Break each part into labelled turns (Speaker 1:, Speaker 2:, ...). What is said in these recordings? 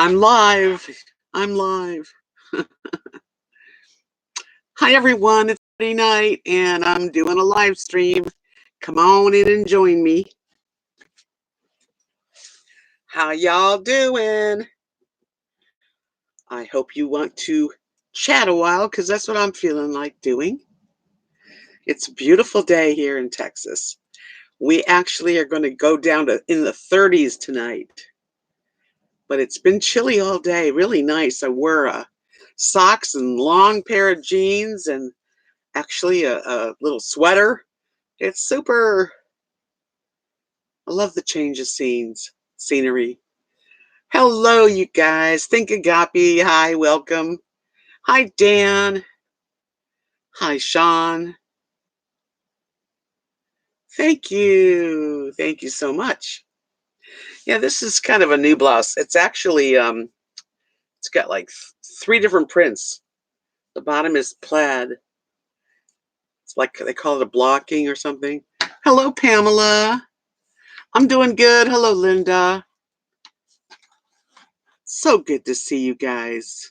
Speaker 1: I'm live. I'm live. Hi, everyone. It's Friday night, and I'm doing a live stream. Come on in and join me. How y'all doing? I hope you want to chat a while because that's what I'm feeling like doing. It's a beautiful day here in Texas. We actually are going to go down to in the 30s tonight, but it's been chilly all day. Really nice. I wore socks and long pair of jeans and actually a little sweater. It's super. I love the change of scenery. Hello, you guys. Think Agape. Hi, welcome. Hi, Dan. Hi, Sean. Thank you. Thank you so much. Yeah, this is kind of a new blouse. It's actually it's got like three different prints. The bottom is plaid. It's like they call it a blocking or something. Hello, Pamela. I'm doing good. Hello, Linda. So good to see you guys.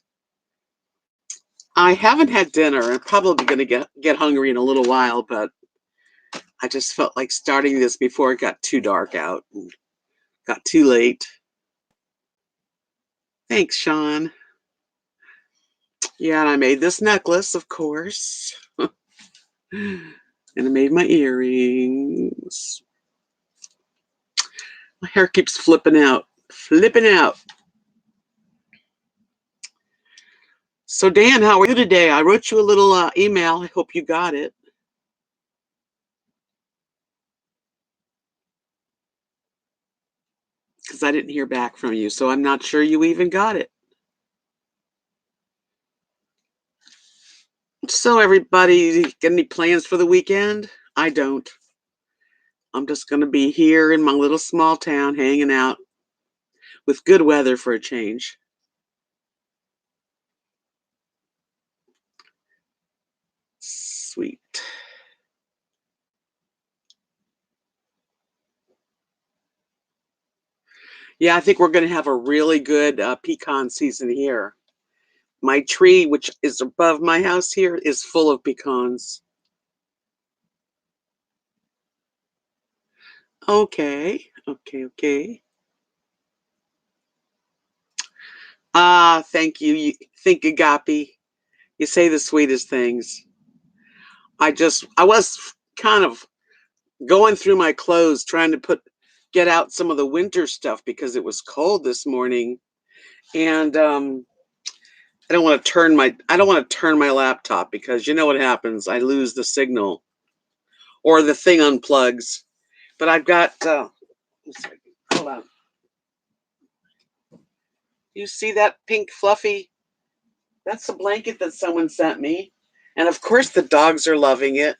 Speaker 1: I haven't had dinner. I'm probably going to get hungry in a little while, but I just felt like starting this before it got too dark out and got too late. Thanks, Sean. Yeah, and I made this necklace, of course. And I made my earrings. My hair keeps flipping out. Flipping out. So, Dan, how are you today? I wrote you a little email. I hope you got it. Because I didn't hear back from you, so I'm not sure you even got it. So, everybody, got any plans for the weekend? I don't. I'm just going to be here in my little small town hanging out with good weather for a change. Sweet. Yeah, I think we're going to have a really good pecan season here. My tree, which is above my house here, is full of pecans. Okay, okay. Ah, thank you. You think Agape. You say the sweetest things. I was kind of going through my clothes trying to get out some of the winter stuff because it was cold this morning. And I don't want to turn my laptop because you know what happens. I lose the signal or the thing unplugs. But I've got hold on. You see that pink fluffy? That's the blanket that someone sent me. And of course the dogs are loving it.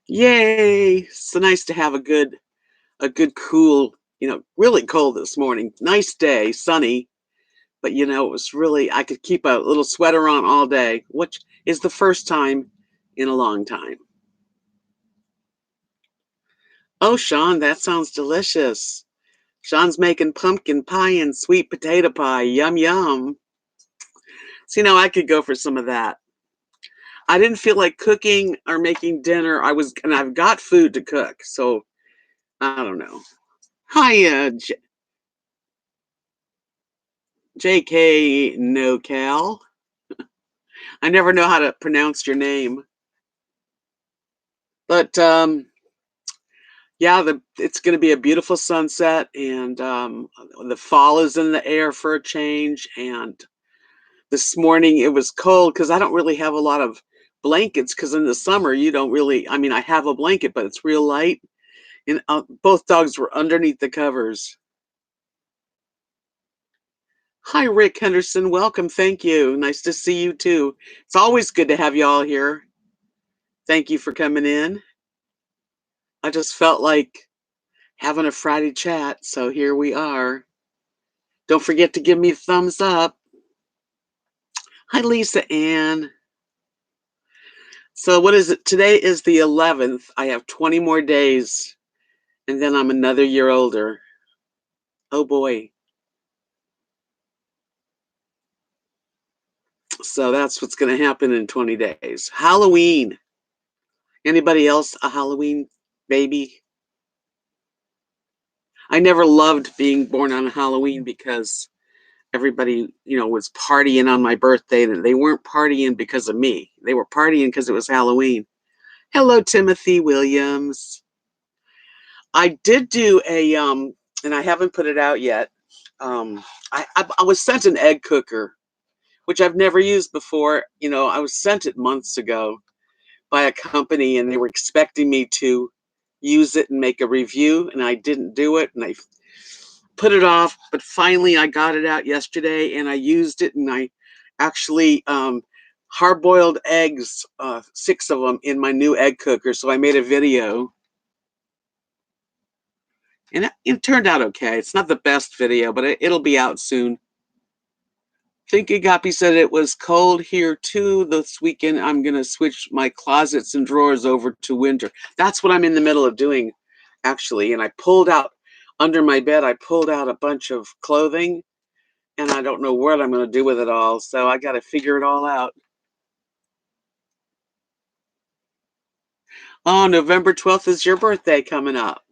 Speaker 1: Yay. So nice to have a good cool, really cold this morning. Nice day, sunny. But it was really, I could keep a little sweater on all day, which is the first time in a long time. Oh, Sean, that sounds delicious. Sean's making pumpkin pie and sweet potato pie. Yum, yum. So, I could go for some of that. I didn't feel like cooking or making dinner. And I've got food to cook. So, I don't know. Hi, JK NoCal. I never know how to pronounce your name. But yeah, it's going to be a beautiful sunset, and the fall is in the air for a change. And this morning it was cold because I don't really have a lot of blankets because in the summer you don't really. I mean, I have a blanket, but it's real light. And both dogs were underneath the covers. Hi, Rick Henderson. Welcome. Thank you. Nice to see you too. It's always good to have you all here. Thank you for coming in. I just felt like having a Friday chat, so here we are. Don't forget to give me a thumbs up. Hi, Lisa Ann. So what is it? Today is the 11th. I have 20 more days And then I'm another year older. Oh boy. So that's what's going to happen in 20 days. Halloween. Anybody else a Halloween baby? I never loved being born on Halloween because everybody, was partying on my birthday. And they weren't partying because of me. They were partying because it was Halloween. Hello, Timothy Williams. I did do and I haven't put it out yet. I was sent an egg cooker, which I've never used before. I was sent it months ago by a company, and they were expecting me to use it and make a review, and I didn't do it, and I put it off. But finally, I got it out yesterday, and I used it, and I actually hard-boiled eggs, 6 of them, in my new egg cooker. So I made a video. And it turned out okay. It's not the best video, but it'll be out soon. Thinking Guppy said it was cold here too this weekend. I'm going to switch my closets and drawers over to winter. That's what I'm in the middle of doing, actually. And I pulled out, under my bed, I pulled out a bunch of clothing, and I don't know what I'm going to do with it all. So I got to figure it all out. Oh, November 12th is your birthday coming up.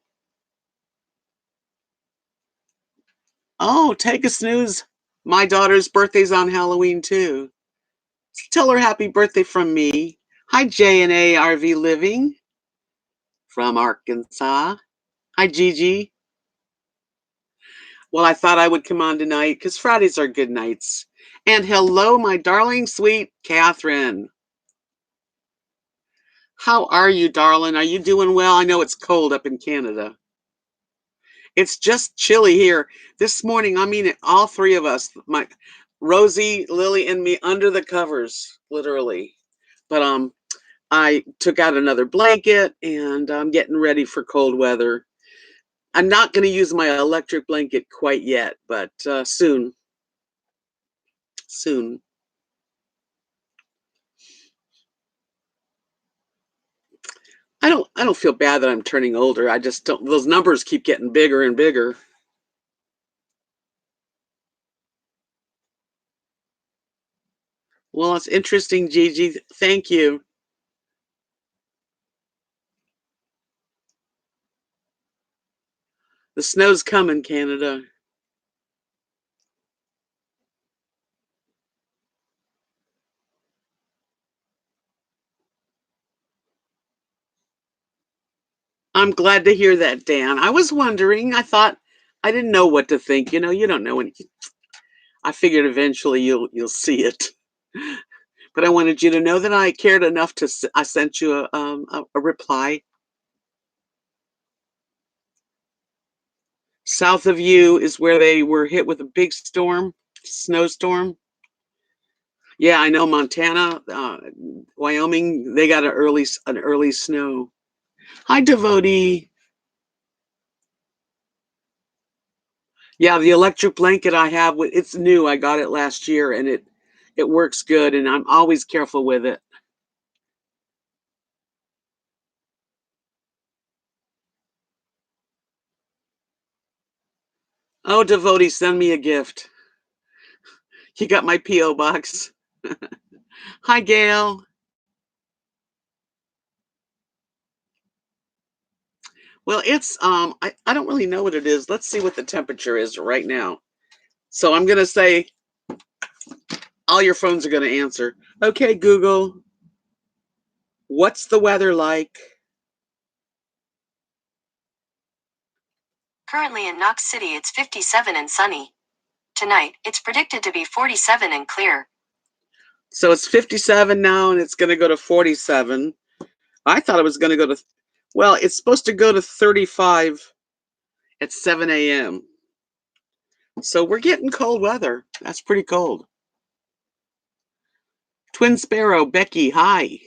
Speaker 1: Oh, take a snooze. My daughter's birthday's on Halloween too. Tell her happy birthday from me. Hi, J&A RV Living from Arkansas. Hi, Gigi. Well, I thought I would come on tonight because Fridays are good nights. And hello, my darling, sweet Catherine. How are you, darling? Are you doing well? I know it's cold up in Canada. It's just chilly here. This morning, I mean, all 3 of us, my Rosie, Lily, and me, under the covers, literally. But I took out another blanket, and I'm getting ready for cold weather. I'm not going to use my electric blanket quite yet, but soon. Soon. I don't feel bad that I'm turning older. I just don't. Those numbers keep getting bigger and bigger. Well, it's interesting, Gigi. Thank you. The snow's coming, Canada. I'm glad to hear that, Dan. I was wondering. I thought I didn't know what to think. You don't know when. I figured eventually you'll see it. But I wanted you to know that I cared enough to. I sent you a reply. South of you is where they were hit with a big storm, snowstorm. Yeah, I know Montana, Wyoming. They got an early snow. Hi, devotee. Yeah, the electric blanket I have, it's new. I got it last year, and it works good, and I'm always careful with it. Oh, devotee, send me a gift. You got my P.O. box. Hi, Gail. Well, it's I don't really know what it is. Let's see what the temperature is right now. So I'm gonna say all your phones are gonna answer. Okay, Google, what's the weather like?
Speaker 2: Currently in Knox City, it's 57 and sunny. Tonight, it's predicted to be 47 and clear.
Speaker 1: So it's 57 now, and it's going to go to 47. I thought it was going to go to, well, it's supposed to go to 35 at 7 a.m. So we're getting cold weather. That's pretty cold. Twin Sparrow, Becky, hi.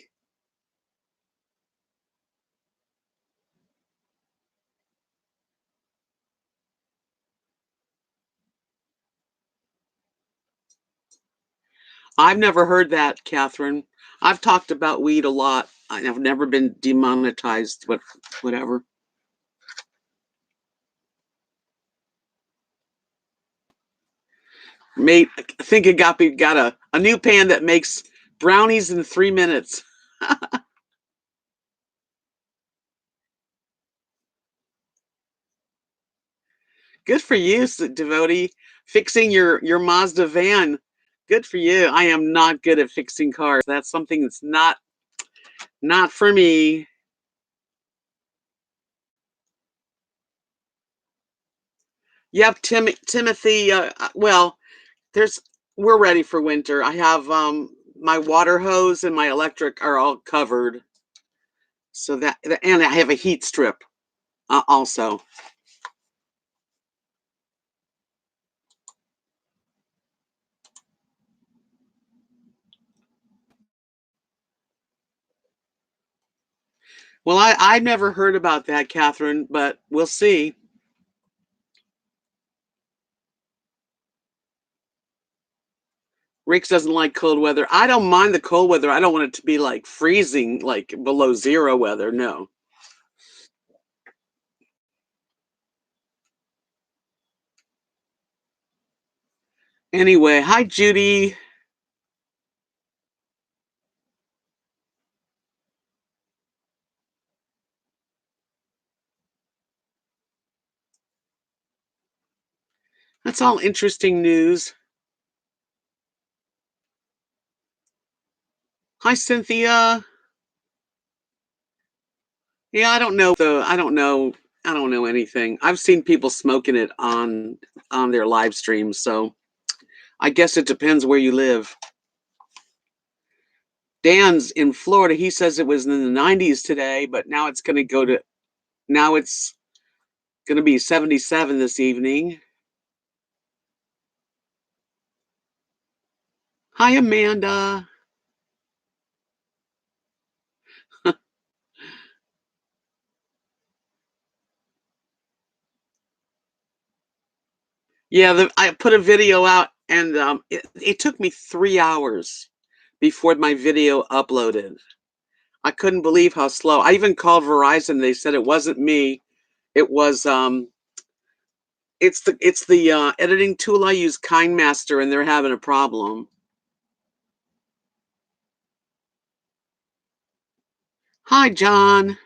Speaker 1: I've never heard that, Catherine. I've talked about weed a lot. I've never been demonetized, but whatever. Mate, I think it got a new pan that makes brownies in 3 minutes. Good for you, devotee. Fixing your Mazda van. Good for you. I am not good at fixing cars. That's something that's not for me. Yep, Timothy. Well, there's we're ready for winter. I have my water hose and my electric are all covered. So and I have a heat strip also. Well, I never heard about that, Catherine, but we'll see. Rix doesn't like cold weather. I don't mind the cold weather. I don't want it to be like freezing, like below zero weather. No. Anyway, hi, Judy. That's all interesting news. Hi, Cynthia. Yeah, I don't know though. I don't know. I don't know anything. I've seen people smoking it on their live streams, so I guess it depends where you live. Dan's in Florida. He says it was in the 90s today, but now it's going to be 77 this evening. Hi, Amanda. Yeah, I put a video out, and it took me 3 hours before my video uploaded. I couldn't believe how slow. I even called Verizon. They said it wasn't me. It was it's the editing tool I use, KindMaster, and they're having a problem. Hi, John.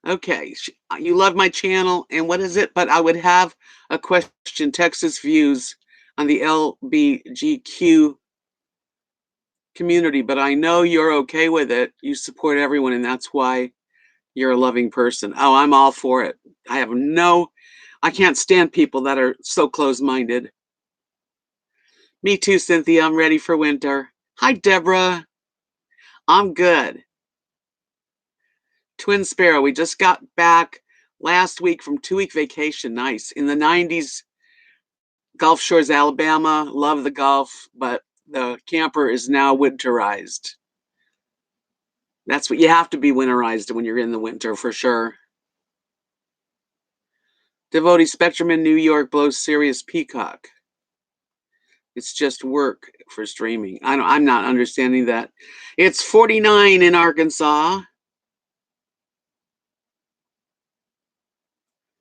Speaker 1: Okay, you love my channel, and what is it? But I would have a question. Texas views on the LBGQ community, but I know you're okay with it. You support everyone, and that's why you're a loving person. Oh, I'm all for it. I can't stand people that are so close-minded. Me too, Cynthia. I'm ready for winter. Hi, Deborah. I'm good. Twin Sparrow. We just got back last week from 2-week vacation. Nice. In the 90s, Gulf Shores, Alabama. Love the Gulf, but the camper is now winterized. That's what you have to be winterized when you're in the winter for sure. Devotee Spectrum in New York blows Sirius Peacock. It's just work for streaming. I'm not understanding that. It's 49 in Arkansas.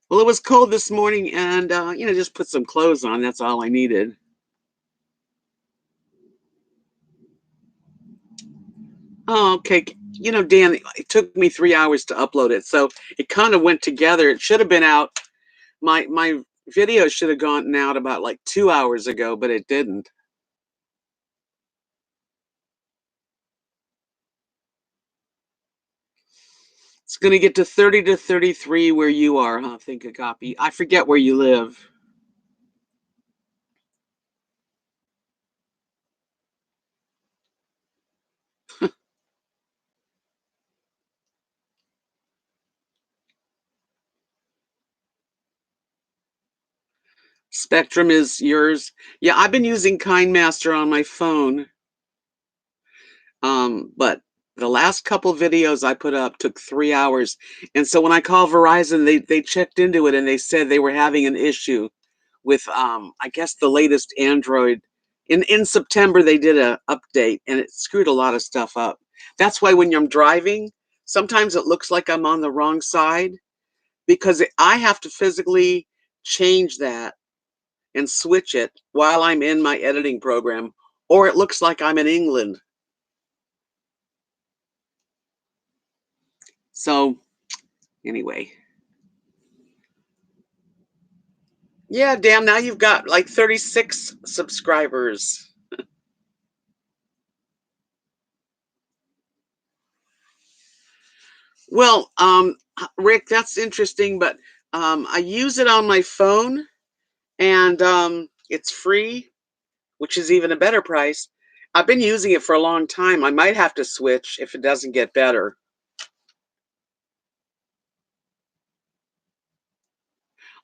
Speaker 1: Well, it was cold this morning, and just put some clothes on. That's all I needed. Oh, okay. Dan, it took me 3 hours to upload it, so it kind of went together. It should have been out. My video should have gone out about like 2 hours ago, but it didn't. It's going to get to 30 to 33 where you are, huh? Think a copy. I forget where you live. Spectrum is yours. Yeah, I've been using KindMaster on my phone. But the last couple videos I put up took 3 hours. And so when I called Verizon, they checked into it and they said they were having an issue with I guess the latest Android. In September they did a update and it screwed a lot of stuff up. That's why when I'm driving, sometimes it looks like I'm on the wrong side because I have to physically change that and switch it while I'm in my editing program, or it looks like I'm in England. So, anyway. Yeah, damn, now you've got like 36 subscribers. Well, Rick, that's interesting, but I use it on my phone and it's free, which is even a better price. I've been using it for a long time. I might have to switch if it doesn't get better.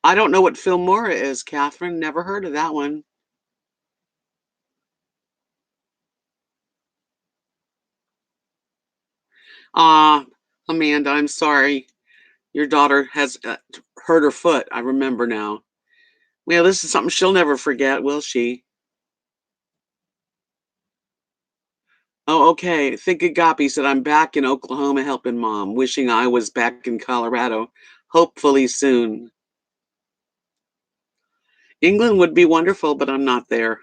Speaker 1: I don't know what Filmora is, Catherine. Never heard of that one. Ah, Amanda, I'm sorry. Your daughter has hurt her foot. I remember now. Well, this is something she'll never forget, will she? Oh, okay. Think Agape said, I'm back in Oklahoma helping mom, wishing I was back in Colorado, hopefully soon. England would be wonderful, but I'm not there.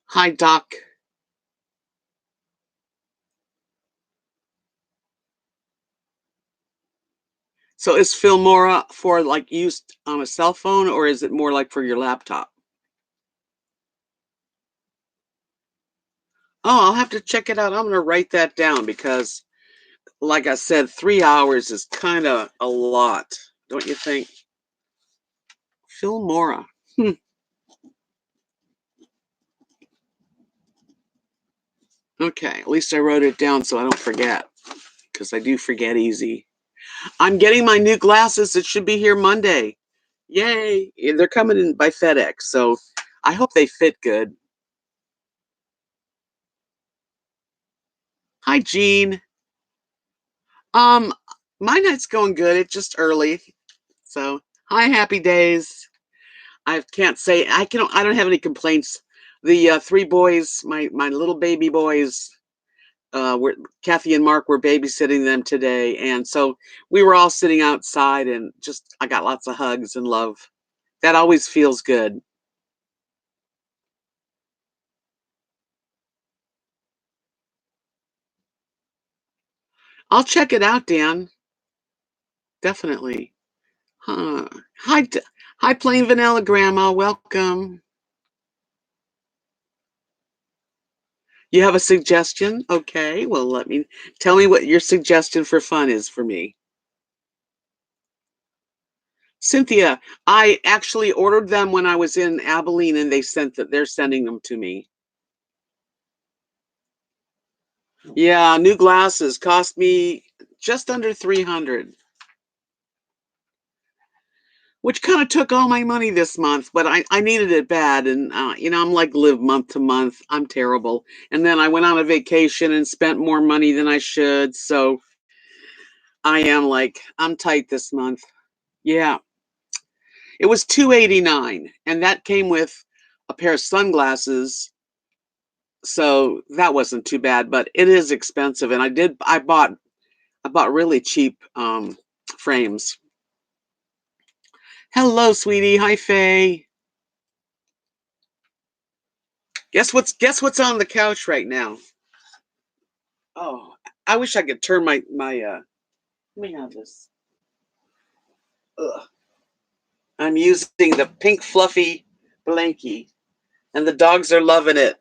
Speaker 1: Hi, Doc. So is Filmora for like used on a cell phone or is it more like for your laptop? Oh, I'll have to check it out. I'm going to write that down because, like I said, 3 hours is kind of a lot, don't you think? Filmora. Hmm. Okay, at least I wrote it down so I don't forget because I do forget easy. I'm getting my new glasses. It should be here Monday. Yay! They're coming in by FedEx, so I hope they fit good. Hi, Jean. Um, my night's going good. It's just early, so hi, happy days. I can't say I can. I don't have any complaints. The three boys, my little baby boys, were Kathy and Mark were babysitting them today, and so we were all sitting outside, and just I got lots of hugs and love. That always feels good. I'll check it out, Dan. Definitely. Huh. Hi, hi, plain vanilla grandma. Welcome. You have a suggestion? Okay. Well, let me tell me what your suggestion for fun is for me. Cynthia, I actually ordered them when I was in Abilene, and they sent that they're sending them to me. Yeah, new glasses cost me just under 300, which kind of took all my money this month, but I needed it bad. And, I'm like live month to month. I'm terrible. And then I went on a vacation and spent more money than I should. So I am like, I'm tight this month. Yeah, it was 289, and that came with a pair of sunglasses. So that wasn't too bad, but it is expensive. And I bought really cheap frames. Hello, sweetie. Hi, Faye. Guess what's on the couch right now? Oh, I wish I could turn my. Let me have this. Ugh. I'm using the pink fluffy blankie, and the dogs are loving it.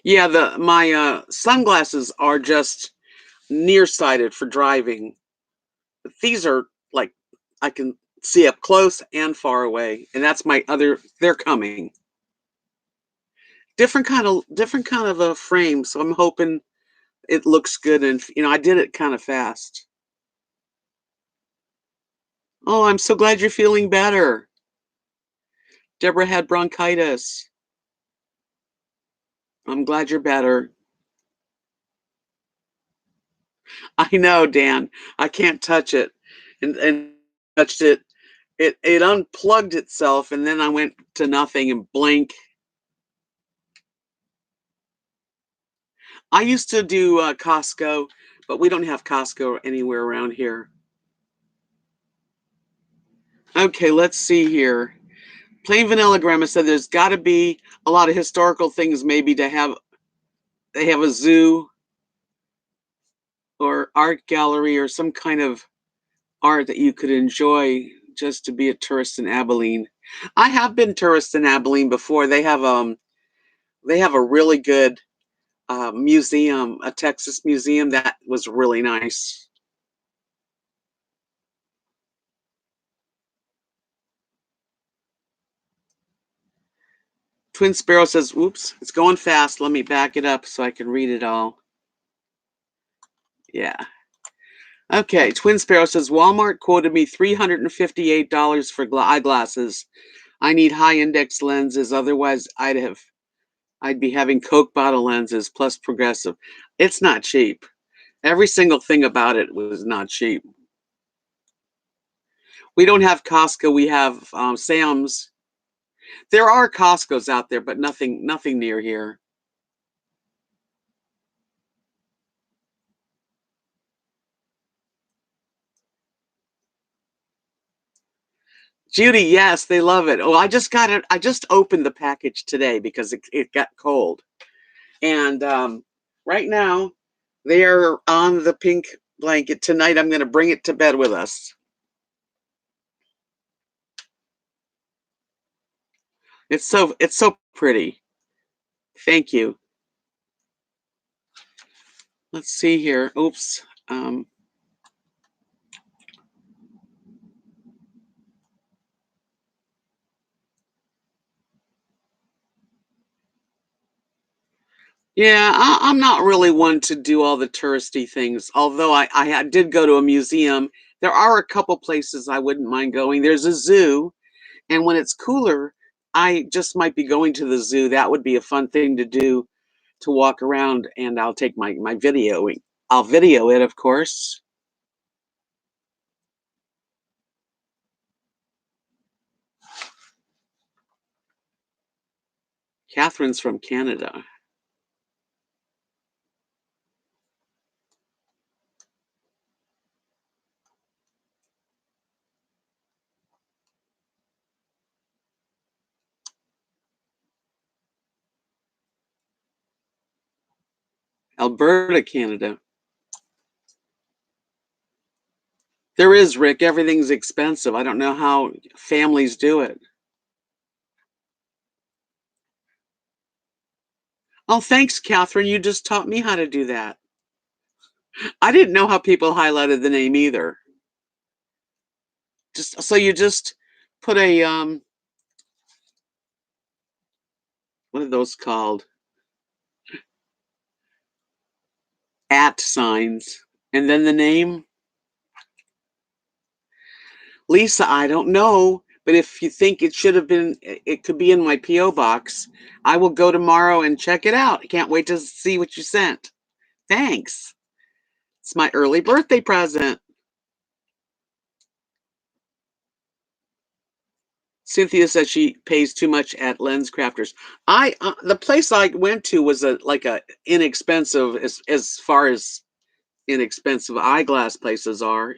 Speaker 1: Yeah, the my sunglasses are just nearsighted for driving. But these are like I can see up close and far away, and that's my other. They're coming. Different kind of a frame, so I'm hoping it looks good. And I did it kind of fast. Oh, I'm so glad you're feeling better. Deborah had bronchitis. I'm glad you're better. I know, Dan. I can't touch it. And touched it. It unplugged itself and then I went to nothing and blank. I used to do Costco, but we don't have Costco anywhere around here. Okay, let's see here. Plain Vanilla Grandma said there's got to be a lot of historical things maybe to have. They have a zoo or art gallery or some kind of art that you could enjoy just to be a tourist in Abilene. I have been tourist in Abilene before. They have a really good museum, a Texas museum that was really nice. Twin Sparrow says, "Oops, it's going fast. Let me back it up so I can read it all." Yeah. Okay. Twin Sparrow says Walmart quoted me $358 for eyeglasses. I need high index lenses, otherwise I'd be having Coke bottle lenses plus progressive. It's not cheap. Every single thing about it was not cheap. We don't have Costco. We have Sam's. There are Costco's out there, but nothing near here. Judy, yes, they love it. Oh, I just got it. I just opened the package today because it got cold. And right now, they are on the pink blanket. Tonight, I'm going to bring it to bed with us. It's so pretty. Thank you. Let's see here. Oops. Yeah, I'm not really one to do all the touristy things. Although did go to a museum. There are a couple places I wouldn't mind going. There's a zoo, and when it's cooler, I just might be going to the zoo. That would be a fun thing to do, to walk around, and I'll take my videoing. I'll video it, of course. Catherine's from Canada. Alberta, Canada. There is, Rick. Everything's expensive. I don't know how families do it. Oh, thanks, Catherine. You just taught me how to do that. I didn't know how people highlighted the name either. Just so you just put a what are those called? At signs. And then the name. Lisa, I don't know. But if you think it should have been, it could be in my P.O. box. I will go tomorrow and check it out. I can't wait to see what you sent. Thanks. It's my early birthday present. Cynthia says she pays too much at Lens Crafters. I the place I went to was a inexpensive, as far as inexpensive eyeglass places are.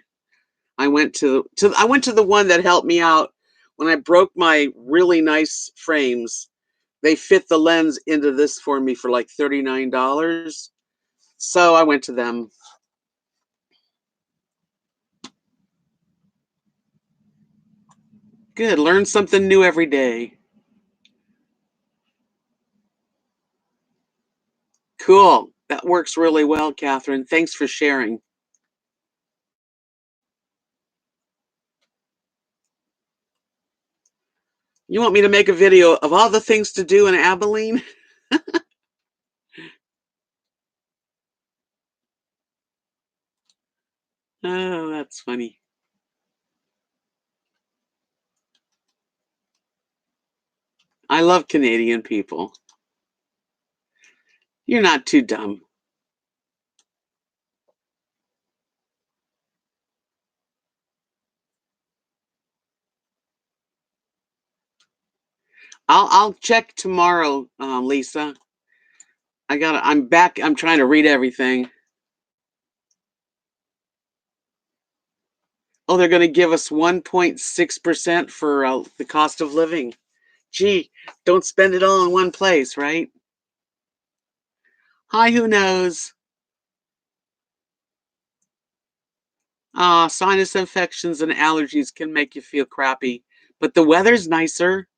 Speaker 1: I went to the one that helped me out when I broke my really nice frames. They fit the lens into this for me for like $39. So I went to them. Good. Learn something new every day. Cool. That works really well, Catherine. Thanks for sharing. You want me to make a video of all the things to do in Abilene? Oh, that's funny. I love Canadian people. You're not too dumb. I'll check tomorrow, Lisa. I'm back. I'm trying to read everything. Oh, they're going to give us 1.6% for the cost of living. Gee, don't spend it all in one place, right? Hi, who knows? Sinus infections and allergies can make you feel crappy, but the weather's nicer.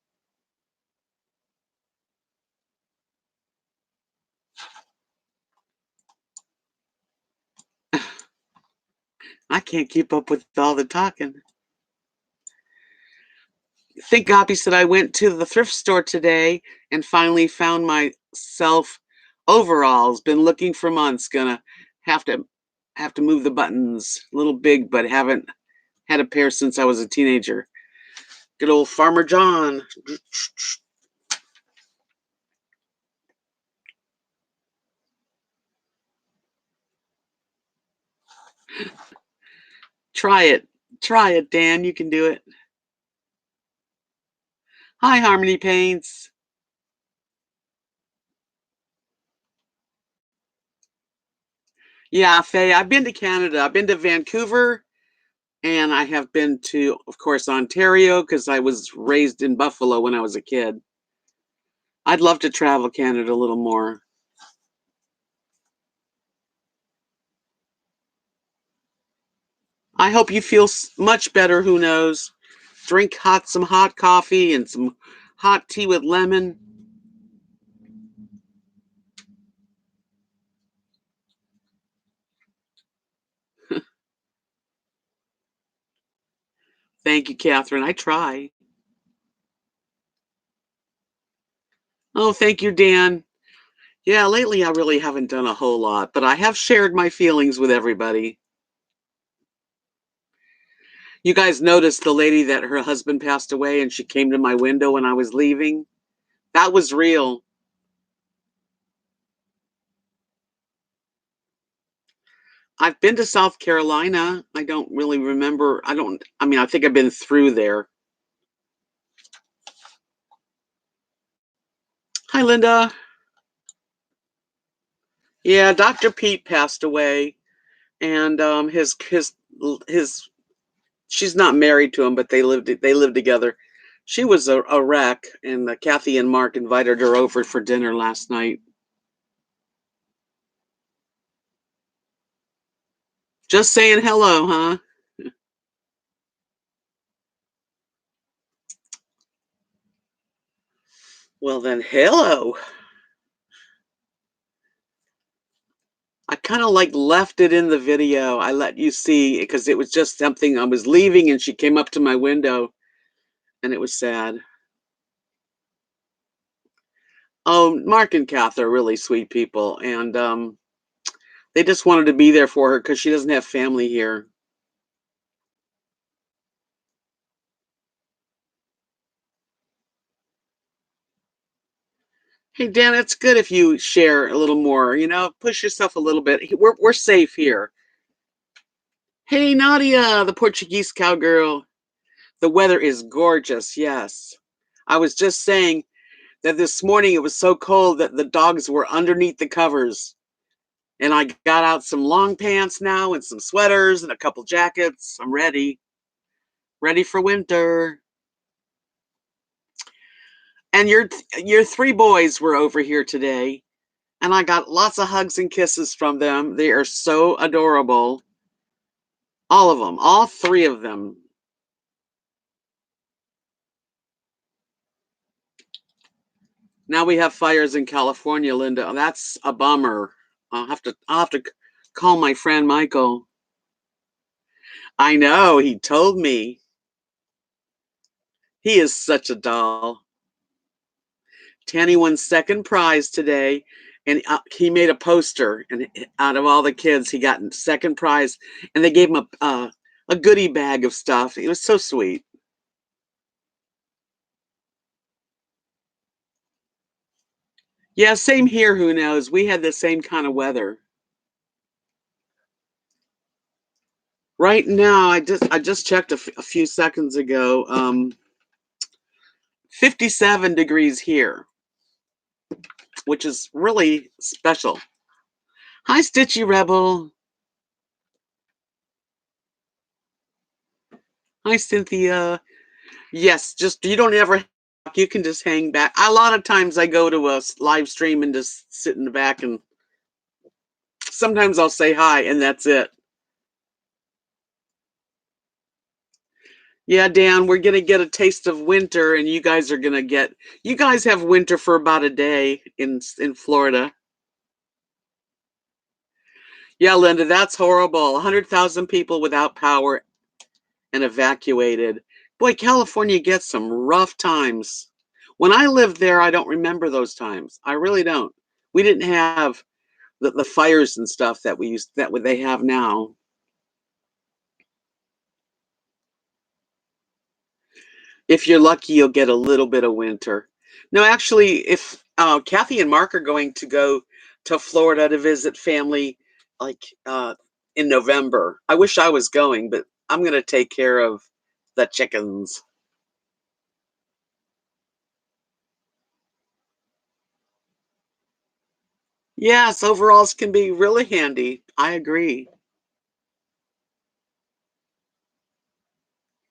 Speaker 1: I can't keep up with all the talking. Thank Goppy said I went to the thrift store today and finally found myself overalls. Been looking for months. Gonna have to have to move the buttons. A little big, but haven't had a pair since I was a teenager. Good old Farmer John. Try it. Try it, Dan. You can do it. Hi, Harmony Paints. Yeah, Faye, I've been to Canada. I've been to Vancouver, and I have been to, of course, Ontario because I was raised in Buffalo when I was a kid. I'd love to travel Canada a little more. I hope you feel much better. Who knows? Drink some hot coffee and some hot tea with lemon. Thank you, Catherine. I try. Oh, thank you, Dan. Yeah, lately I really haven't done a whole lot, but I have shared my feelings with everybody. You guys noticed the lady that her husband passed away and she came to my window when I was leaving? That was real. I've been to South Carolina. I don't really remember. I mean, I think I've been through there. Hi, Linda. Yeah, Dr. Pete passed away, and his she's not married to him, but they lived together. She was a wreck, and Kathy and Mark invited her over for dinner last night. Just saying hello, huh? Well then, hello. I kind of like left it in the video. I let you see because it was just something I was leaving, and she came up to my window, and it was sad. Oh, Mark and Kath are really sweet people, and they just wanted to be there for her because she doesn't have family here. Hey, Dan, it's good if you share a little more. Push yourself a little bit. We're safe here. Hey, Nadia, the Portuguese cowgirl. The weather is gorgeous. Yes, I was just saying that this morning it was so cold that the dogs were underneath the covers. And I got out some long pants now and some sweaters and a couple jackets. I'm ready. Ready for winter. And your three boys were over here today, and I got lots of hugs and kisses from them. They are so adorable. All of them, all three of them. Now we have fires in California, Linda. That's a bummer. I'll have to call my friend Michael. I know, he told me. He is such a doll. Tanny won second prize today, and he made a poster, and out of all the kids, he got second prize, and they gave him a goodie bag of stuff. It was so sweet. Yeah, same here. Who knows? We had the same kind of weather. Right now, I just checked a few seconds ago. 57 degrees here, which is really special. Hi, Stitchy Rebel. Hi, Cynthia. Yes, just you don't ever. You can just hang back. A lot of times I go to a live stream and just sit in the back, and sometimes I'll say hi, and that's it. Yeah, Dan, we're gonna get a taste of winter, and you guys are gonna get. You guys have winter for about a day in Florida. Yeah, Linda, that's horrible. 100,000 people without power and evacuated. Boy, California gets some rough times. When I lived there, I don't remember those times. I really don't. We didn't have the fires and stuff that we used that they have now. If you're lucky, you'll get a little bit of winter. No, actually, if Kathy and Mark are going to go to Florida to visit family, like in November. I wish I was going, but I'm going to take care of the chickens. Yes, overalls can be really handy. I agree.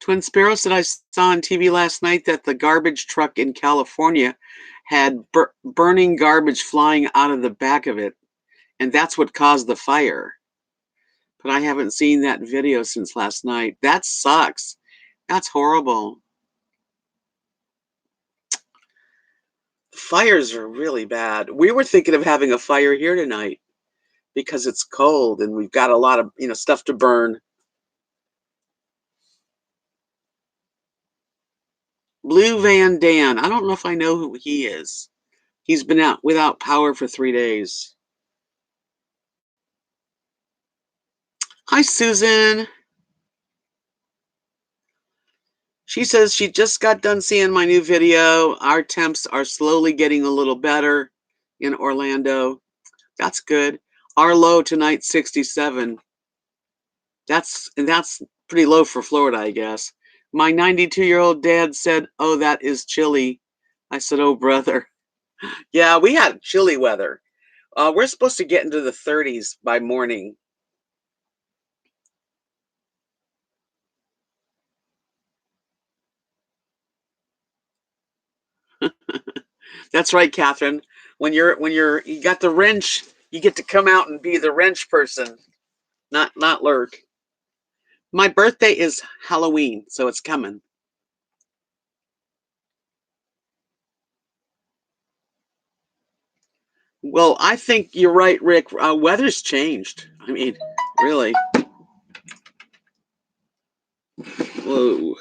Speaker 1: Twin Sparrow said I saw on TV last night that the garbage truck in California had burning garbage flying out of the back of it, and that's what caused the fire. But I haven't seen that video since last night. That sucks. That's horrible. Fires are really bad. We were thinking of having a fire here tonight because it's cold and we've got a lot of, stuff to burn. Blue Van Dan. I don't know if I know who he is. He's been out without power for 3 days. Hi, Susan. She says she just got done seeing my new video. Our temps are slowly getting a little better in Orlando. That's good. Our low tonight, 67. That's pretty low for Florida, I guess. My 92-year-old dad said, "Oh, that is chilly." I said, "Oh, brother." Yeah, we had chilly weather. We're supposed to get into the 30s by morning. That's right, Catherine. You got the wrench, you get to come out and be the wrench person, not lurk. My birthday is Halloween, so it's coming. Well, I think you're right, Rick. Weather's changed. I mean, really. Whoa.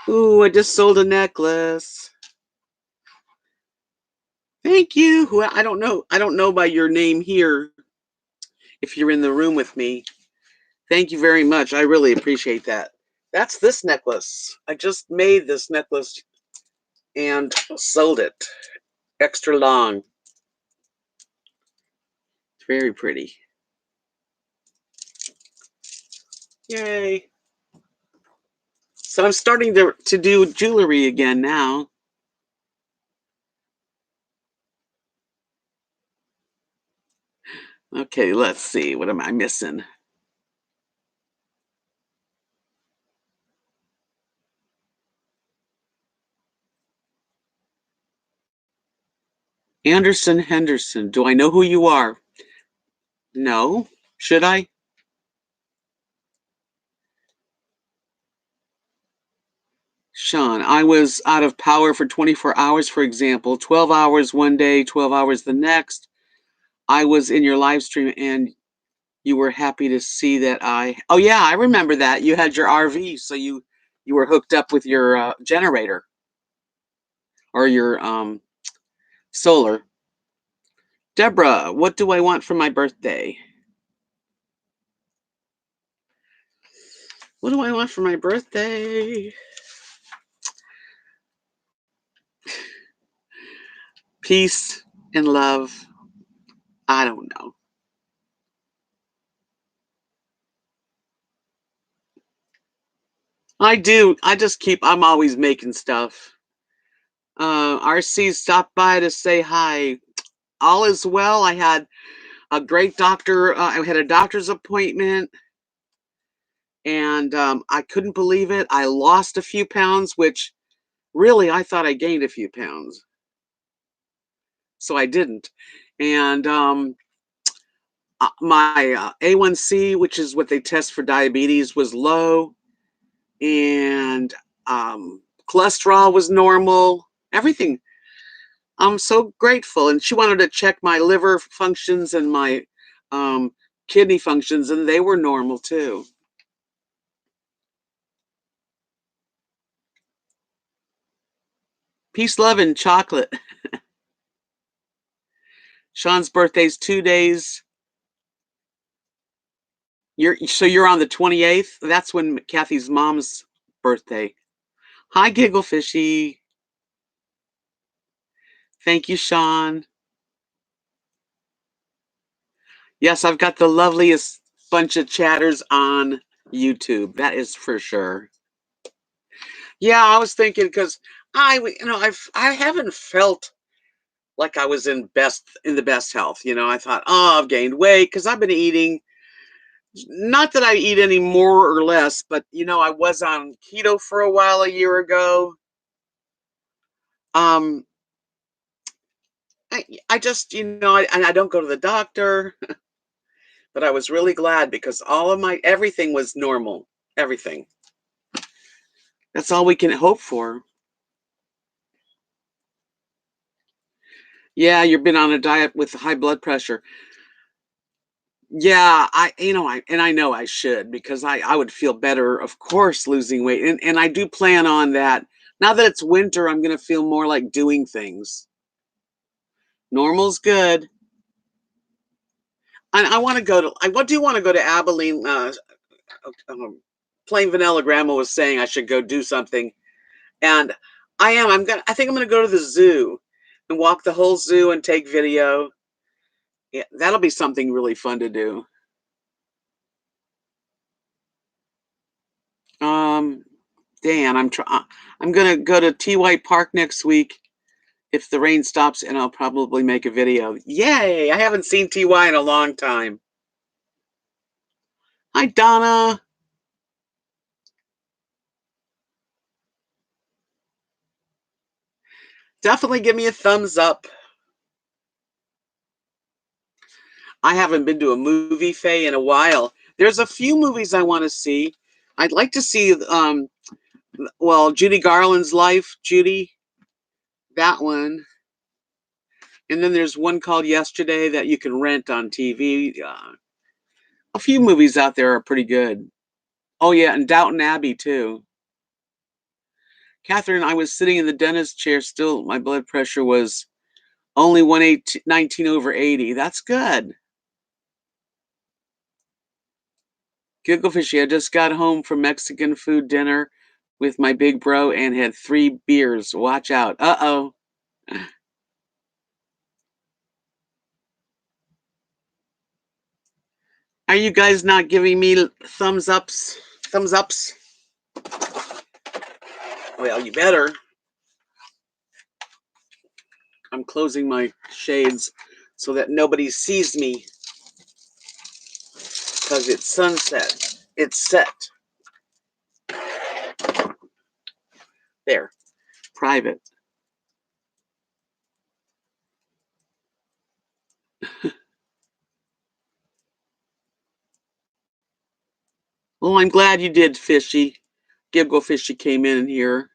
Speaker 1: Ooh, I just sold a necklace. Thank you. Who I don't know. I don't know by your name here if you're in the room with me. Thank you very much. I really appreciate that. That's this necklace. I just made this necklace and sold it. Extra long. It's very pretty. Yay. So I'm starting to do jewelry again now. Okay, let's see. What am I missing? Anderson Henderson. Do I know who you are? No. Should I? Sean, I was out of power for 24 hours, for example, 12 hours one day, 12 hours the next. I was in your live stream and you were happy to see that oh yeah, I remember that. You had your RV, so you were hooked up with your generator or your solar. Deborah, what do I want for my birthday? What do I want for my birthday? Peace and love. I don't know. I do. I'm always making stuff. RC stopped by to say hi. All is well. I had a great doctor. I had a doctor's appointment, and I couldn't believe it. I lost a few pounds, which really I thought I gained a few pounds, so I didn't. And my A1C, which is what they test for diabetes, was low, and cholesterol was normal. Everything. I'm so grateful. And she wanted to check my liver functions and my um, kidney functions, and they were normal too. Peace, love, and chocolate. Sean's birthday's 2 days. You're on the 28th. That's when Kathy's mom's birthday. Hi, Giggle Fishy. Thank you, Sean. Yes, I've got the loveliest bunch of chatters on YouTube. That is for sure. Yeah, I was thinking because I haven't felt like I was in the best health. I thought, oh, I've gained weight because I've been eating. Not that I eat any more or less, but I was on keto for a while a year ago. Um, I just I don't go to the doctor, but I was really glad because all of my everything was normal. Everything. That's all we can hope for. Yeah, you've been on a diet with high blood pressure. Yeah, I know I should because I would feel better, of course, losing weight. And I do plan on that. Now that it's winter, I'm gonna feel more like doing things. Normal's good. I want to go to I do want to go to Abilene. Plain Vanilla Grandma was saying I should go do something. And I think I'm gonna go to the zoo and walk the whole zoo and take video. Yeah, that'll be something really fun to do. Um, Dan, I'm gonna go to T.Y. Park next week if the rain stops, and I'll probably make a video. Yay! I haven't seen Ty in a long time. Hi, Donna. Definitely give me a thumbs up. I haven't been to a movie Faye in a while. There's a few movies I want to see. I'd like to see Judy Garland's Life, Judy, that one. And then there's one called Yesterday that you can rent on TV. A few movies out there are pretty good. Oh yeah, and Downton Abbey too. Catherine, I was sitting in the dentist chair still. My blood pressure was only 119 over 80. That's good. Gigglefishy, I just got home from Mexican food dinner with my big bro and had 3 beers. Watch out. Uh-oh. Are you guys not giving me thumbs ups? Thumbs ups? Well, you better. I'm closing my shades so that nobody sees me because it's sunset. It's set. There. Private. Well, I'm glad you did, Fishy. Giggle Fishy came in here.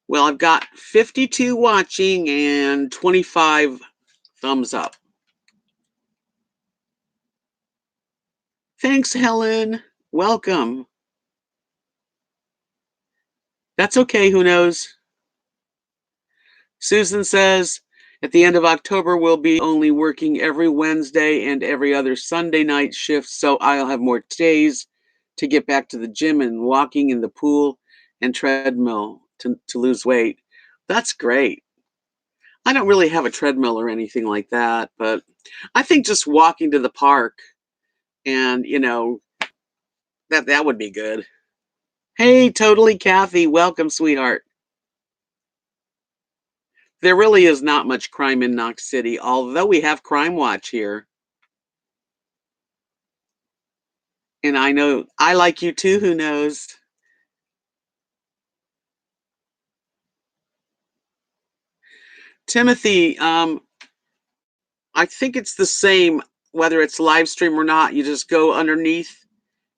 Speaker 1: Well, I've got 52 watching and 25 thumbs up. Thanks, Helen. Welcome. That's okay, who knows? Susan says, at the end of October, we'll be only working every Wednesday and every other Sunday night shift, so I'll have more days to get back to the gym and walking in the pool and treadmill to lose weight. That's great. I don't really have a treadmill or anything like that, but I think just walking to the park and, That would be good. Hey, totally Kathy, welcome, sweetheart. There really is not much crime in Knox City, although we have Crime Watch here. And I know I like you too, who knows? Timothy, I think it's the same whether it's live stream or not. You just go underneath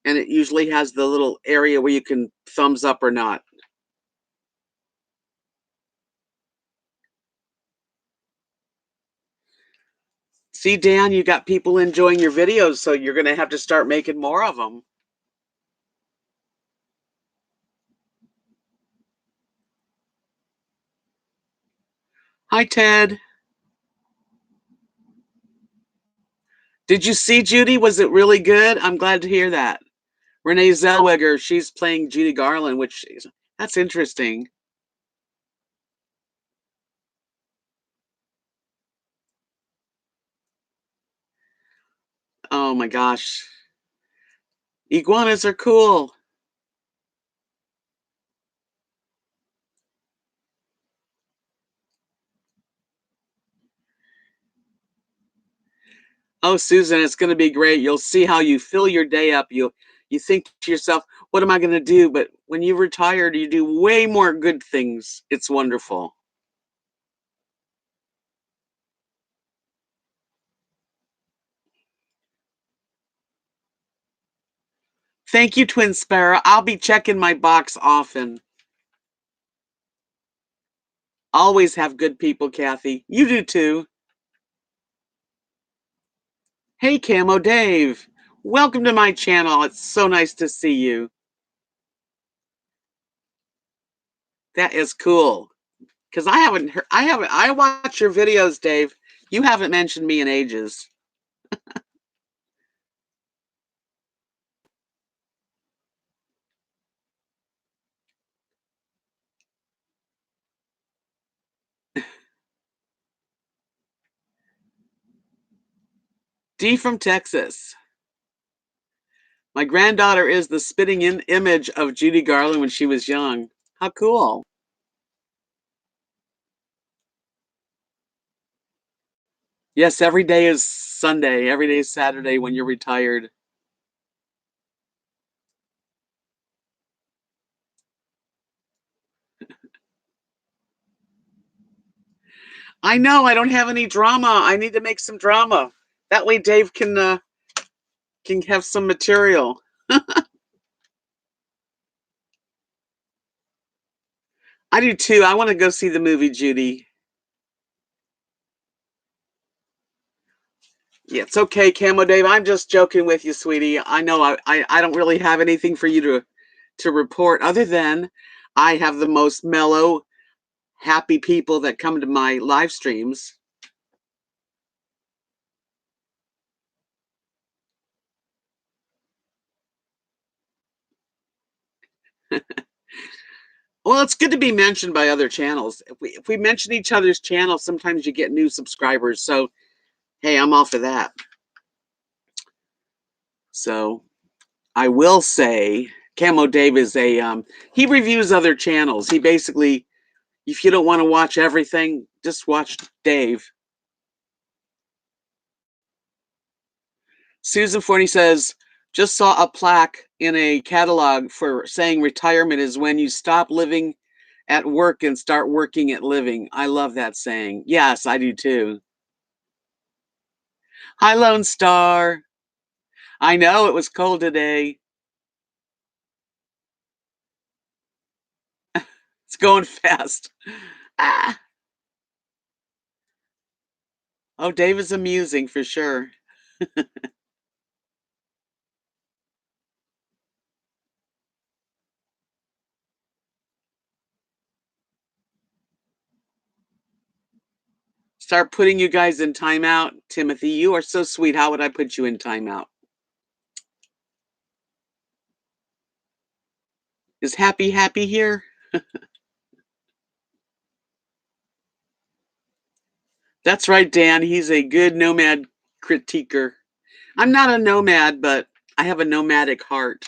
Speaker 1: and it usually has the little area where you can thumbs up or not. See, Dan, you got people enjoying your videos, so you're going to have to start making more of them. Hi, Ted. Did you see Judy? Was it really good? I'm glad to hear that. Renee Zellweger, she's playing Judy Garland, which that's interesting. Oh my gosh. Iguanas are cool. Oh, Susan, it's going to be great. You'll see how you fill your day up. You think to yourself, what am I going to do? But when you retired, you do way more good things. It's wonderful. Thank you, Twin Sparrow. I'll be checking my box often. Always have good people, Kathy. You do too. Hey, Camo Dave. Welcome to my channel. It's so nice to see you. That is cool. Because I haven't heard, I watch your videos, Dave. You haven't mentioned me in ages. D from Texas. My granddaughter is the spitting image of Judy Garland when she was young. How cool. Yes, every day is Sunday. Every day is Saturday when you're retired. I know I don't have any drama. I need to make some drama. That way Dave can have some material. I do too. I want to go see the movie Judy. Yeah, it's okay, Camo Dave. I'm just joking with you, sweetie. I know I don't really have anything for you to report other than I have the most mellow, happy people that come to my live streams. Well, it's good to be mentioned by other channels. If we mention each other's channels, sometimes you get new subscribers. So, hey, I'm all for that. So, I will say, Camo Dave is he reviews other channels. He basically, if you don't want to watch everything, just watch Dave. Susan Forney says, just saw a plaque in a catalog for saying retirement is when you stop living at work and start working at living. I love that saying. Yes, I do too. Hi, Lone Star. I know it was cold today. It's going fast. Ah. Oh, Dave is amusing for sure. Start putting you guys in timeout. Timothy, you are so sweet. How would I put you in timeout? Is Happy here? That's right, Dan. He's a good nomad critiquer. I'm not a nomad, but I have a nomadic heart.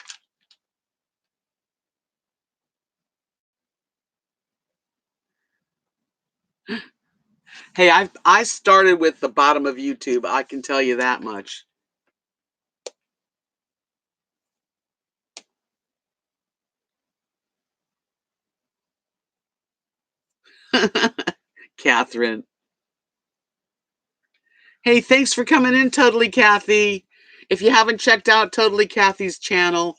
Speaker 1: Hey, I started with the bottom of YouTube. I can tell you that much. Catherine. Hey, thanks for coming in, Totally Kathy. If you haven't checked out Totally Kathy's channel,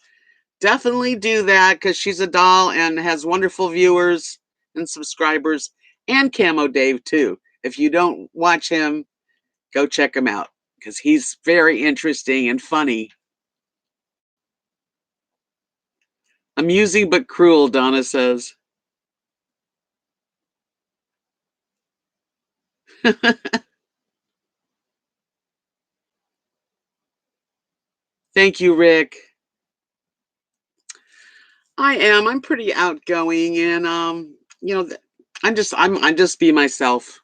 Speaker 1: definitely do that because she's a doll and has wonderful viewers and subscribers, and Camo Dave too. If you don't watch him, go check him out because he's very interesting and funny. Amusing but cruel, Donna says. Thank you, Rick. I am. I'm pretty outgoing and you know, I'm just be myself.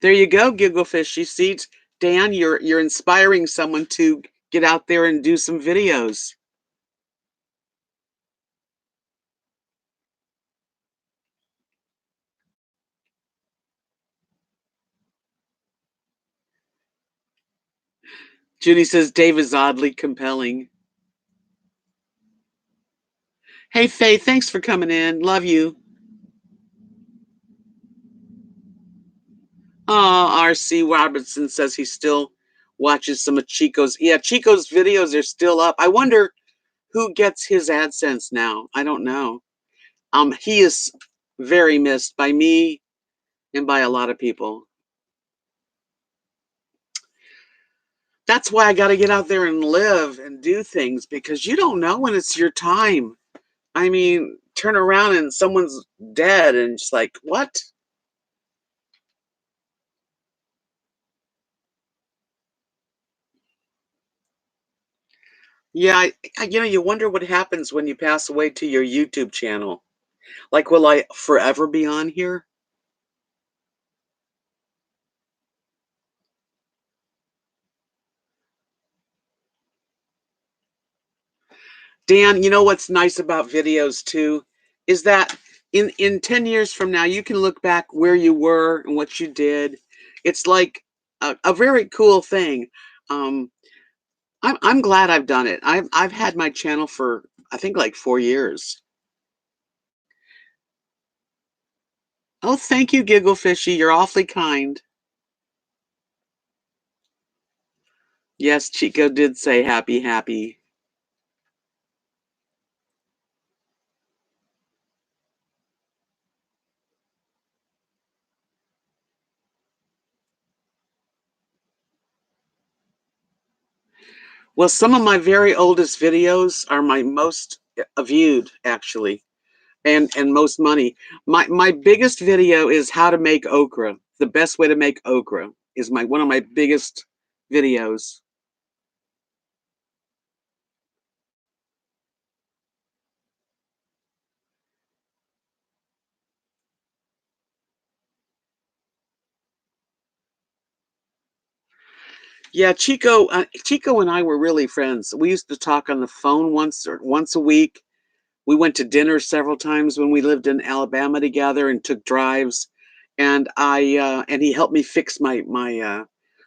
Speaker 1: There you go, Gigglefish. You see, Dan, you're inspiring someone to get out there and do some videos. Judy says Dave is oddly compelling. Hey, Faye, thanks for coming in. Love you. Oh, R.C. Robertson says he still watches some of Chico's. Yeah, Chico's videos are still up. I wonder who gets his AdSense now. I don't know. He is very missed by me and by a lot of people. That's why I got to get out there and live and do things because you don't know when it's your time. I mean, turn around and someone's dead and just like, what? Yeah, you wonder what happens when you pass away to your YouTube channel. Like, will I forever be on here? Dan, you know what's nice about videos too is that in 10 years from now you can look back where you were and what you did. It's like a very cool thing. Um, I'm glad I've done it. I've had my channel for I think like 4 years. Oh, thank you, Giggle Fishy. You're awfully kind. Yes, Chico did say happy, happy. Well, some of my very oldest videos are my most viewed, actually, and most money. My biggest video is how to make okra. The best way to make okra is my one of my biggest videos. Yeah, Chico and I were really friends. We used to talk on the phone once a week. We went to dinner several times when we lived in Alabama together and took drives. And and he helped me fix my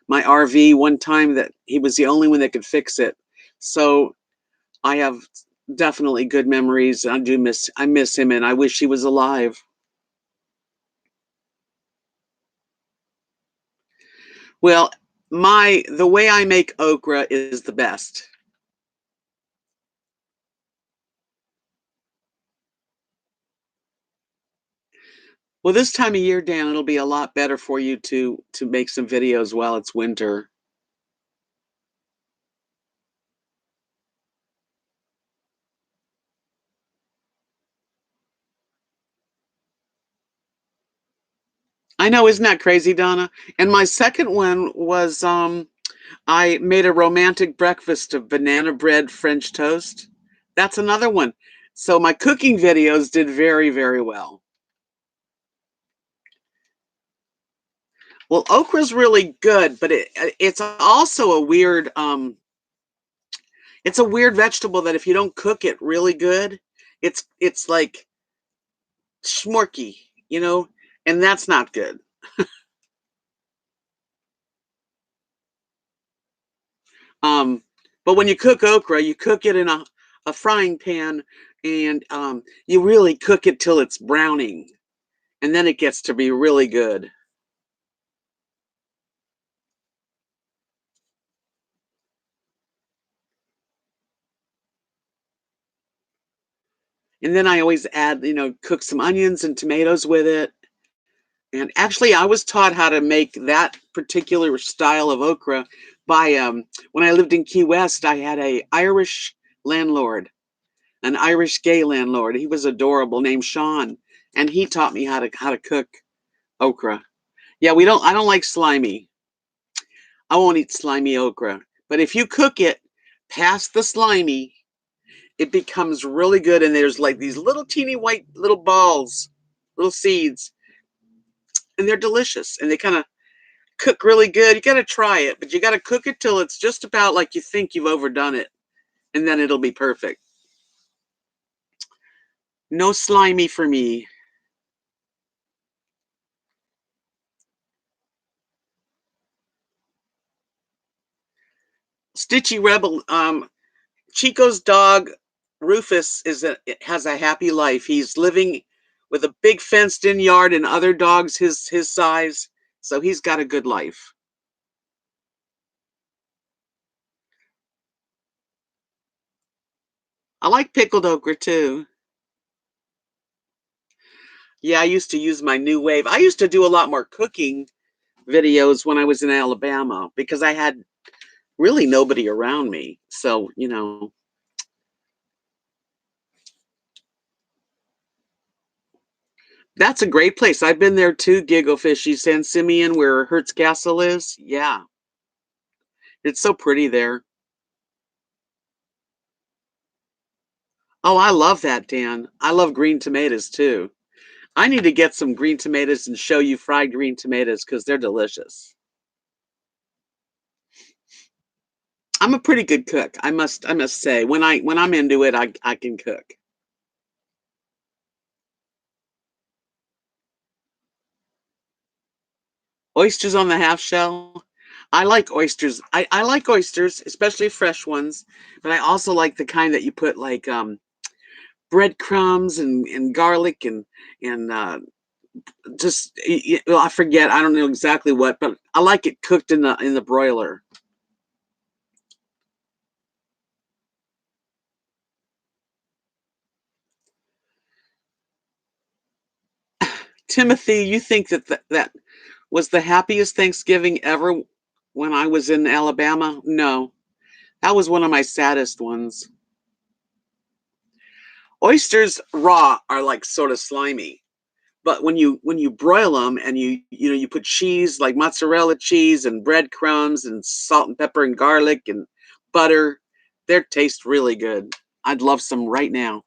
Speaker 1: RV one time that he was the only one that could fix it. So I have definitely good memories. I miss him and I wish he was alive. Well, the way I make okra is the best. Well, this time of year, Dan, it'll be a lot better for you to make some videos while it's winter. I know, isn't that crazy, Donna? And my second one was I made a romantic breakfast of banana bread French toast. That's another one. So my cooking videos did very, very well. Well, okra's really good, but it's also a weird it's a weird vegetable that if you don't cook it really good, it's like smorky, and that's not good. Um, but when you cook okra, you cook it in a frying pan, and you really cook it till it's browning, and then it gets to be really good. And then I always add, cook some onions and tomatoes with it. And actually, I was taught how to make that particular style of okra by when I lived in Key West. I had a Irish landlord, an Irish gay landlord. He was adorable, named Sean, and he taught me how to cook okra. Yeah, we don't. I don't like slimy. I won't eat slimy okra. But if you cook it past the slimy, it becomes really good. And there's like these little teeny white little balls, little seeds, and they're delicious. And they kind of cook really good. You got to try it, but you got to cook it till it's just about like you think you've overdone it, and then it'll be perfect. No slimy for me. Stitchy Rebel. Chico's dog Rufus has a happy life. He's living with a big fenced-in yard and other dogs his size, so he's got a good life. I like pickled okra too. Yeah, I used to use my new wave. I used to do a lot more cooking videos when I was in Alabama because I had really nobody around me. So, that's a great place. I've been there too, Giggle Fishy, San Simeon, where Hertz Castle is. Yeah, it's so pretty there. Oh, I love that, Dan. I love green tomatoes too. I need to get some green tomatoes and show you fried green tomatoes because they're delicious. I'm a pretty good cook. I must say. When I'm into it, I can cook. Oysters on the half shell. I like oysters. I like oysters, especially fresh ones, but I also like the kind that you put like breadcrumbs and garlic and just well, I forget. I don't know exactly what, but I like it cooked in the broiler. Timothy, you think that was the happiest Thanksgiving ever when I was in Alabama? No, that was one of my saddest ones. Oysters raw are like sort of slimy, but when you broil them and you put cheese like mozzarella cheese and breadcrumbs and salt and pepper and garlic and butter, they taste really good. I'd love some right now.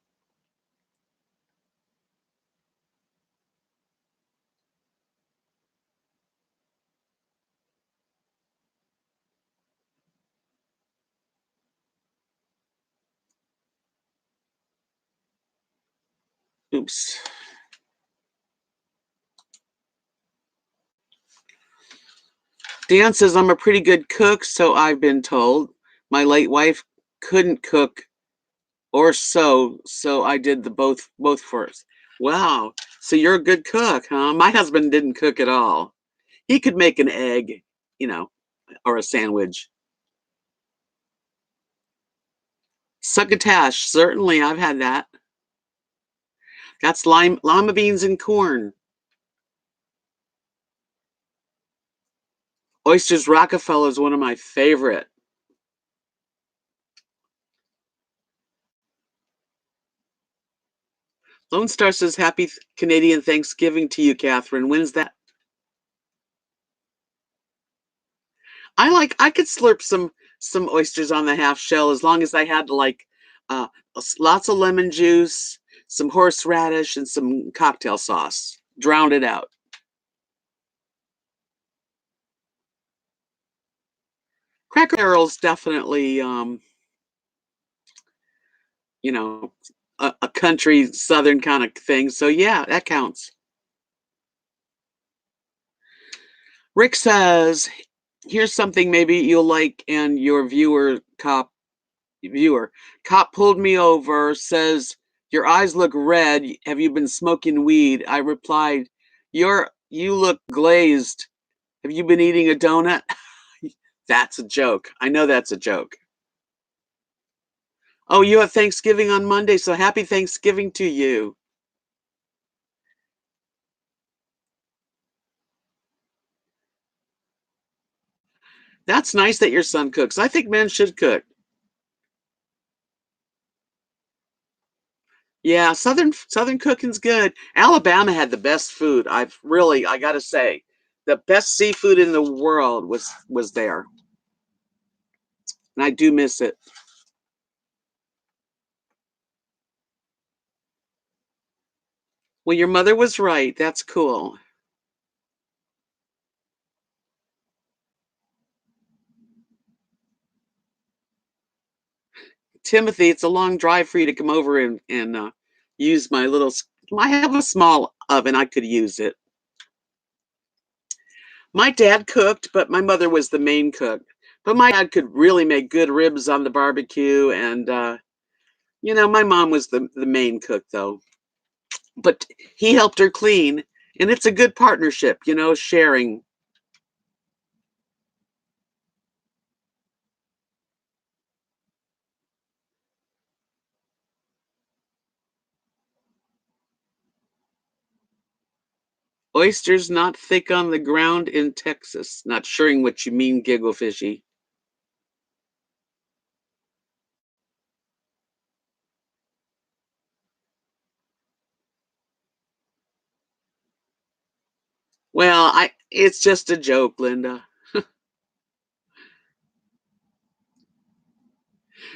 Speaker 1: Oops. Dan says I'm a pretty good cook, so I've been told. My late wife couldn't cook or sew, so I did the both first. Wow. So you're a good cook, huh? My husband didn't cook at all. He could make an egg, you know, or a sandwich. Succotash, certainly I've had that. That's lima beans and corn. Oysters Rockefeller is one of my favorite. Lone Star says happy Canadian Thanksgiving to you, Catherine. When's that? I could slurp some oysters on the half shell as long as I had like uh lots of lemon juice, some horseradish, and some cocktail sauce. Drown it out. Cracker Barrel's definitely you know a country southern kind of thing. So yeah, that counts. Rick says, "Here's something maybe you'll like." And your viewer cop pulled me over. Says, "Your eyes look red. Have you been smoking weed?" I replied, You look glazed. Have you been eating a donut?" That's a joke. I know that's a joke. Oh, you have Thanksgiving on Monday, so happy Thanksgiving to you. That's nice that your son cooks. I think men should cook. Yeah, southern cooking's good. Alabama had the best food. I gotta say, the best seafood in the world was there, and I do miss it. Well, your mother was right. That's cool. Timothy, it's a long drive for you to come over and use my little. I have a small oven. I could use it. My dad cooked, but my mother was the main cook. But my dad could really make good ribs on the barbecue, and my mom was the main cook though. But he helped her clean, and it's a good partnership, sharing. Oysters not thick on the ground in Texas. Not sure what you mean, giggle fishy. Well, I it's just a joke, Linda.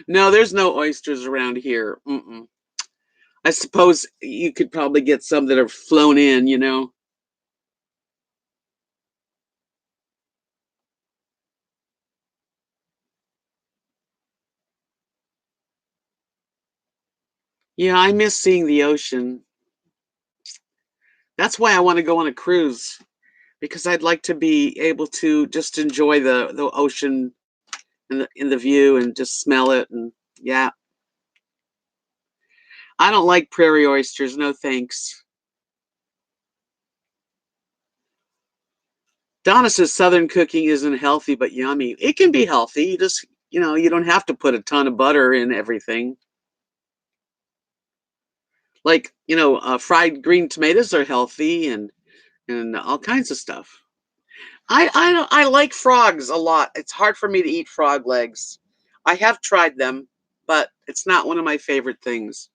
Speaker 1: No, there's no oysters around here. Mm-mm. I suppose you could probably get some that are flown in. Yeah, I miss seeing the ocean. That's why I want to go on a cruise because I'd like to be able to just enjoy the ocean and the view and just smell it and yeah. I don't like prairie oysters, no thanks. Donna says southern cooking isn't healthy but yummy. It can be healthy. You don't have to put a ton of butter in everything. Like, fried green tomatoes are healthy and all kinds of stuff. I like frogs a lot. It's hard for me to eat frog legs. I have tried them, but it's not one of my favorite things.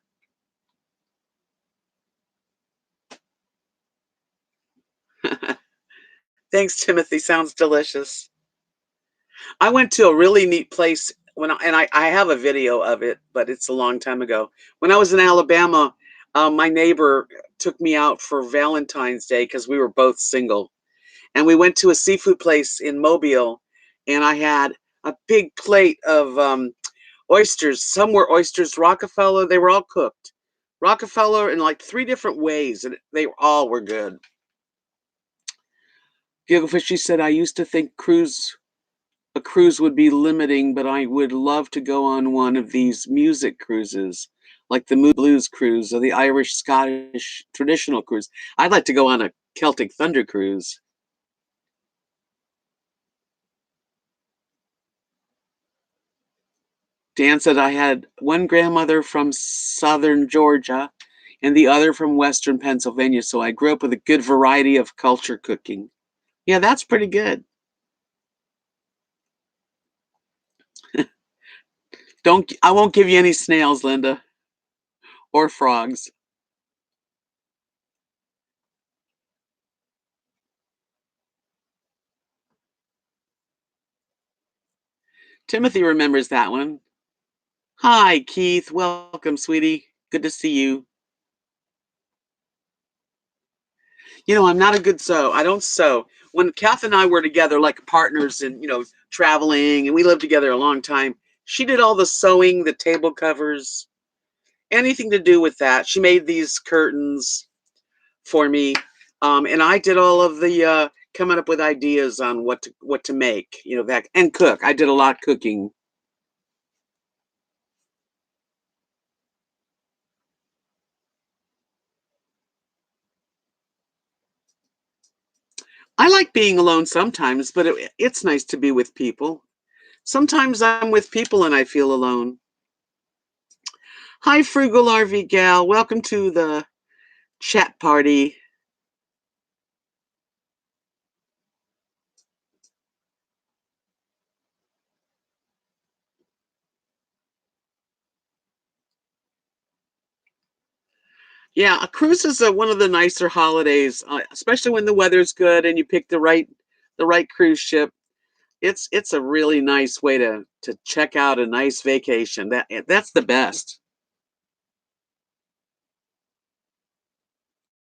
Speaker 1: Thanks, Timothy. Sounds delicious. I went to a really neat place and I have a video of it, but it's a long time ago. When I was in Alabama, my neighbor took me out for Valentine's Day because we were both single, and we went to a seafood place in Mobile, and I had a big plate of oysters. Some were oysters Rockefeller. They were all cooked. Rockefeller in like three different ways, and they all were good. Gigglefish, said, I used to think a cruise would be limiting, but I would love to go on one of these music cruises, like the Mood Blues cruise or the Irish Scottish traditional cruise. I'd like to go on a Celtic Thunder cruise. Dan said I had one grandmother from southern Georgia and the other from western Pennsylvania, so I grew up with a good variety of culture cooking. Yeah, that's pretty good. Don't I won't give you any snails, Linda, or frogs. Timothy remembers that one. Hi, Keith. Welcome, sweetie. Good to see you. I'm not a good sew. I don't sew. When Kath and I were together, like partners and, traveling, and we lived together a long time, she did all the sewing, the table covers, anything to do with that. She made these curtains for me, and I did all of the coming up with ideas on what to make, that and cook. I did a lot of cooking. I like being alone sometimes, but it's nice to be with people. Sometimes I'm with people and I feel alone. Hi, Frugal RV Gal. Welcome to the chat party. Yeah, a cruise is one of the nicer holidays, especially when the weather's good and you pick the right cruise ship. It's a really nice way to check out a nice vacation. That's the best.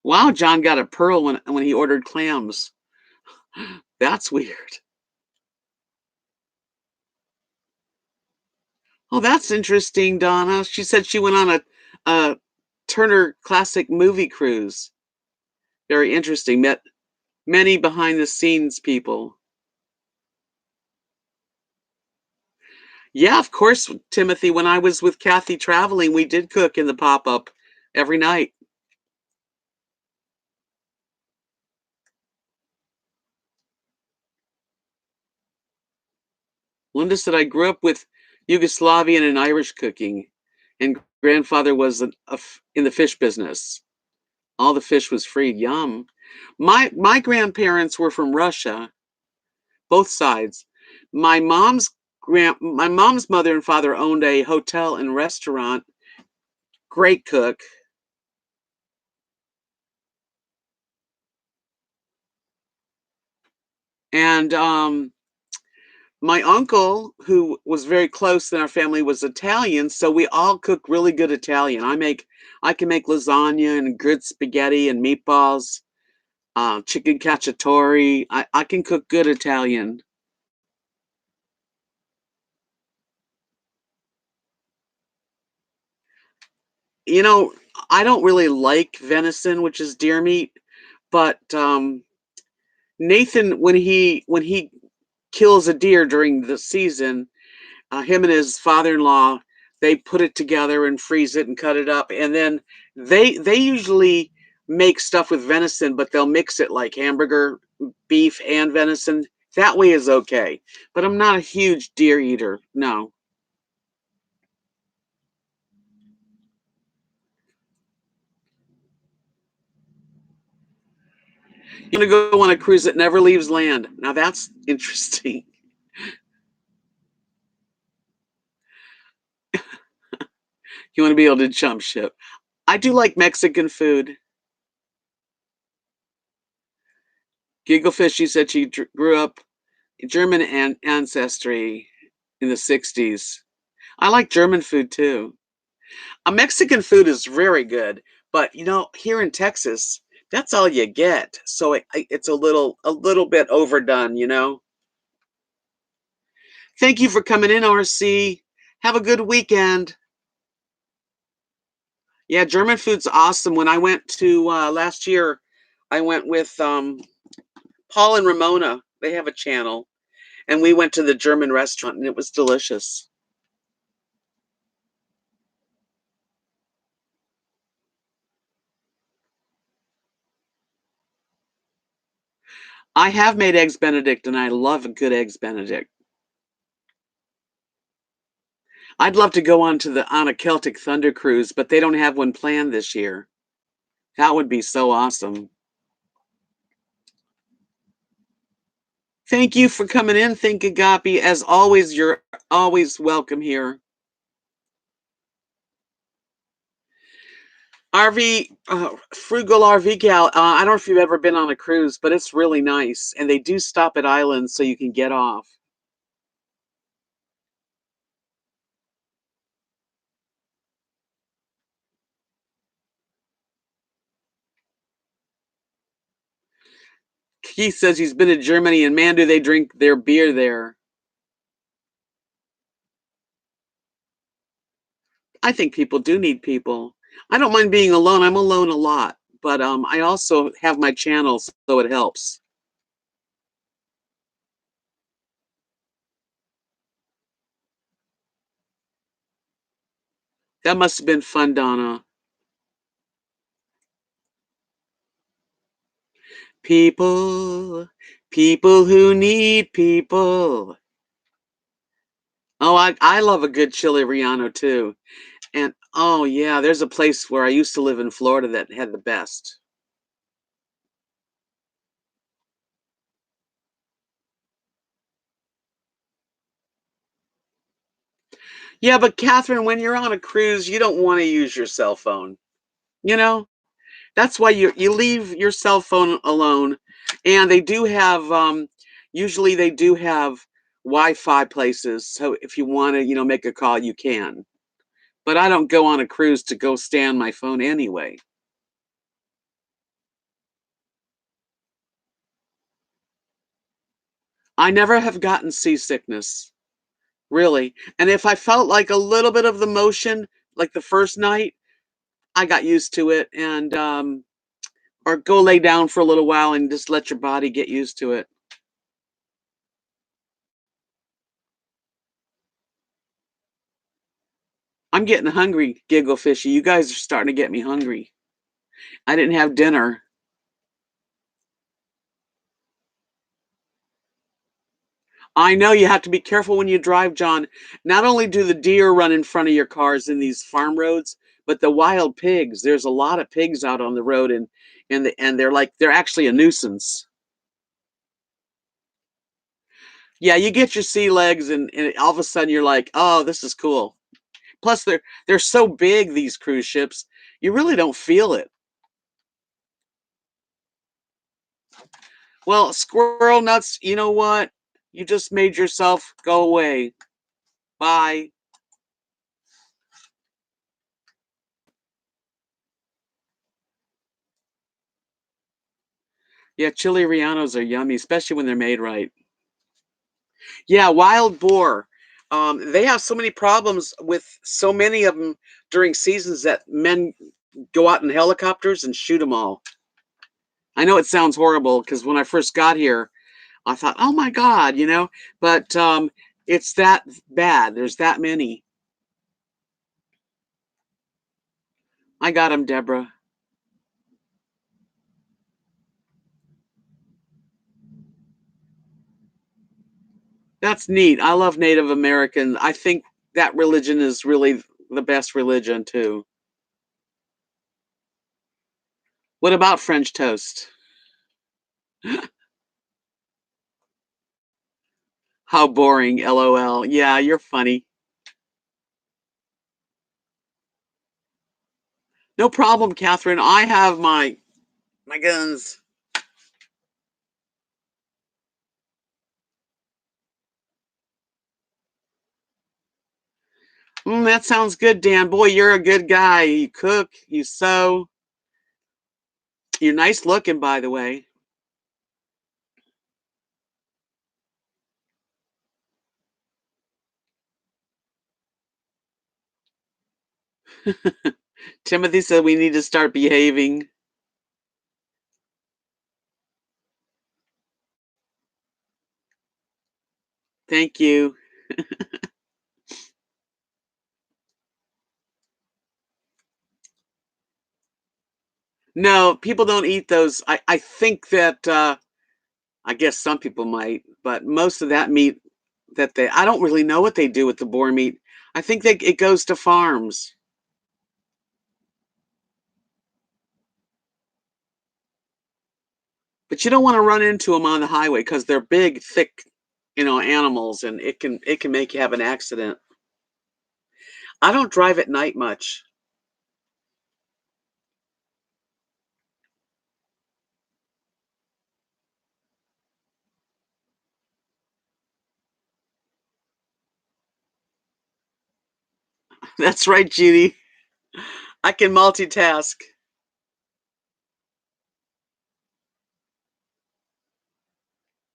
Speaker 1: Wow, John got a pearl when he ordered clams. That's weird. Oh, that's interesting, Donna. She said she went on a Turner Classic Movie cruise. Very interesting. Met many behind the scenes people. Yeah, of course, Timothy. When I was with Kathy traveling, we did cook in the pop up every night. Linda said I grew up with Yugoslavian and Irish cooking, and grandfather was in the fish business. All the fish was free. Yum. My grandparents were from Russia, both sides. My mom's mother and father owned a hotel and restaurant. Great cook. And my uncle, who was very close in our family, was Italian, so we all cook really good Italian. I can make lasagna and good spaghetti and meatballs, chicken cacciatore. I can cook good Italian. You know, I don't really like venison, which is deer meat, but Nathan, when he kills a deer during the season, him and his father-in-law, they put it together and freeze it and cut it up, and then they usually make stuff with venison, but they'll mix it like hamburger beef and venison. That way is okay, but I'm not a huge deer eater. No. You want to go on a cruise that never leaves land? Now that's interesting. You want to be able to jump ship. I do like Mexican food. Gigglefish, she said she grew up German ancestry in the 60s. I like German food too. Mexican food is very good, but here in Texas, that's all you get. So it's a little bit overdone. Thank you for coming in, RC. Have a good weekend. Yeah, German food's awesome. When I went to last year, I went with Paul and Ramona. They have a channel, and we went to the German restaurant, and it was delicious. I have made eggs Benedict, and I love a good eggs Benedict. I'd love to go on a Celtic Thunder cruise, but they don't have one planned this year. That would be so awesome. Thank you for coming in. Think Agape. As always, you're always welcome here. Frugal RV Gal. I don't know if you've ever been on a cruise, but it's really nice. And they do stop at islands so you can get off. Keith says he's been to Germany, and man, do they drink their beer there. I think people do need people. I don't mind being alone. I'm alone a lot, but I also have my channels, so it helps. That must have been fun, Donna. People, people who need people. Oh, I love a good chili relleno too. And oh yeah, there's a place where I used to live in Florida that had the best. Yeah, but Catherine, when you're on a cruise, you don't want to use your cell phone. You know, that's why you leave your cell phone alone. And they do have usually they do have Wi-Fi places. So if you want to, make a call, you can. But I don't go on a cruise to go stay on my phone anyway. I never have gotten seasickness, really. And if I felt like a little bit of the motion, like the first night, I got used to it and or go lay down for a little while and just let your body get used to it. I'm getting hungry, Giggle Fishy. You guys are starting to get me hungry. I didn't have dinner. I know you have to be careful when you drive, John. Not only do the deer run in front of your cars in these farm roads, but the wild pigs. There's a lot of pigs out on the road, and they're actually a nuisance. Yeah, you get your sea legs, and all of a sudden you're like, oh, this is cool. Plus, they're so big, these cruise ships, you really don't feel it. Well, squirrel nuts, you know what? You just made yourself go away. Bye. Yeah, chili rellenos are yummy, especially when they're made right. Yeah, wild boar. They have so many problems with so many of them during seasons that men go out in helicopters and shoot them all. I know it sounds horrible because when I first got here, I thought, oh my God, but it's that bad. There's that many. I got them, Deborah. That's neat. I love Native American. I think that religion is really the best religion, too. What about French toast? How boring, LOL. Yeah, you're funny. No problem, Catherine. I have my guns. That sounds good, Dan. Boy, you're a good guy. You cook, you sew. You're nice looking, by the way. Timothy said we need to start behaving. Thank you. No, people don't eat those. I think that I guess some people might, but most of that meat I don't really know what they do with the boar meat. I think that it goes to farms. But you don't want to run into them on the highway because they're big, thick, animals, and it can make you have an accident. I don't drive at night much. That's right, Judy. I can multitask.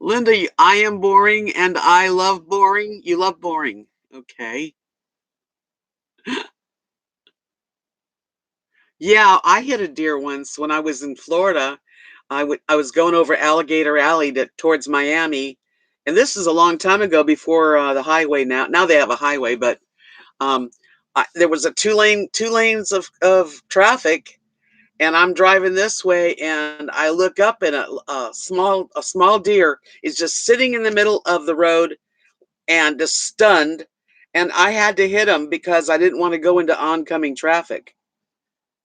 Speaker 1: Linda, I am boring and I love boring. You love boring. Okay. Yeah, I hit a deer once when I was in Florida. I was going over Alligator Alley towards Miami, and this is a long time ago before the highway. Now they have a highway, but um, there was a two lanes of traffic, and I'm driving this way, and I look up, and a small deer is just sitting in the middle of the road and just stunned, and I had to hit him because I didn't want to go into oncoming traffic,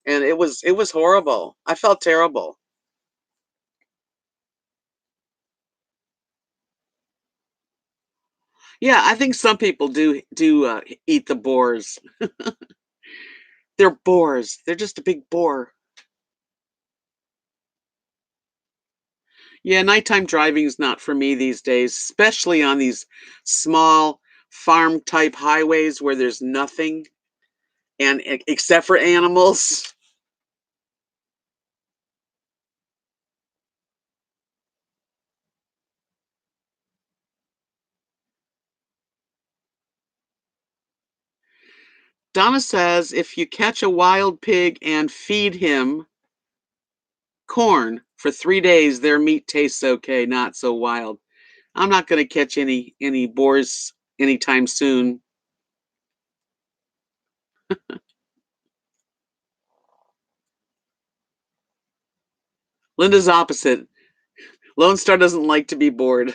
Speaker 1: and it was horrible. I felt terrible. Yeah, I think some people do eat the boars. They're boars. They're just a big boar. Yeah, nighttime driving is not for me these days, especially on these small farm type highways where there's nothing and except for animals. Donna says if you catch a wild pig and feed him corn for 3 days, their meat tastes okay, not so wild. I'm not going to catch any boars anytime soon. Linda's opposite. Lone Star doesn't like to be bored.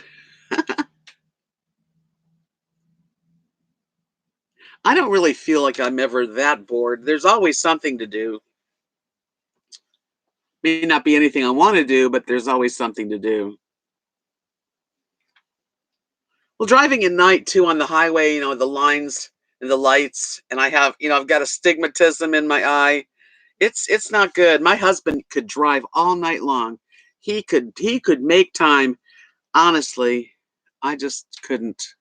Speaker 1: I don't really feel like I'm ever that bored. There's always something to do. May not be anything I want to do, but there's always something to do. Well, driving at night too on the highway, the lines and the lights, and I've got astigmatism in my eye. It's not good. My husband could drive all night long. He could make time. Honestly, I just couldn't.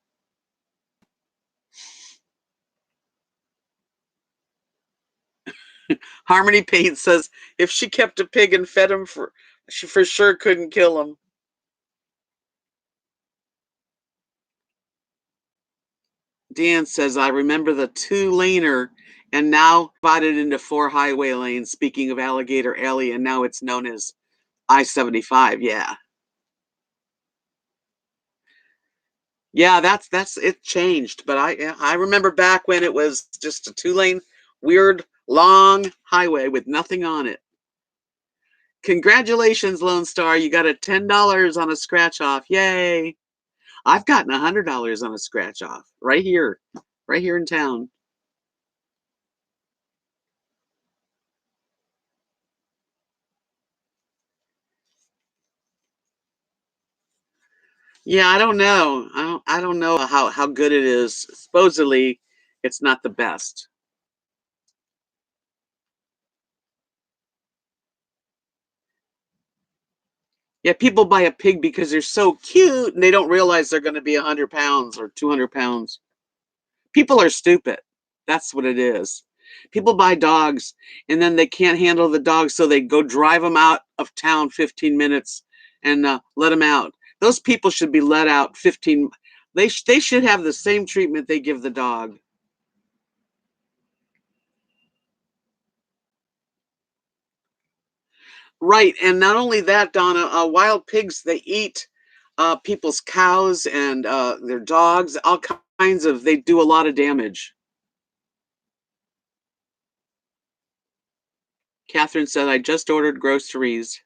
Speaker 1: Harmony Payne says if she kept a pig and fed him she for sure couldn't kill him. Dan says I remember the two-laner and now divided into four highway lanes. Speaking of Alligator Alley, and now it's known as I-75. Yeah, yeah, that's it changed. But I remember back when it was just a two-lane, weird, long highway with nothing on it. Congratulations, Lone Star! You got a $10 on a scratch off. Yay! I've gotten $100 on a scratch off right here in town. Yeah, I don't know. I don't know how good it is. Supposedly, it's not the best. Yeah, people buy a pig because they're so cute and they don't realize they're going to be 100 pounds or 200 pounds. People are stupid. That's what it is. People buy dogs and then they can't handle the dogs, so they go drive them out of town 15 minutes and let them out. Those people should be let out 15. They should have the same treatment they give the dog. Right, and not only that, Donna, wild pigs, they eat people's cows and their dogs, all kinds of, they do a lot of damage. Catherine said, I just ordered groceries.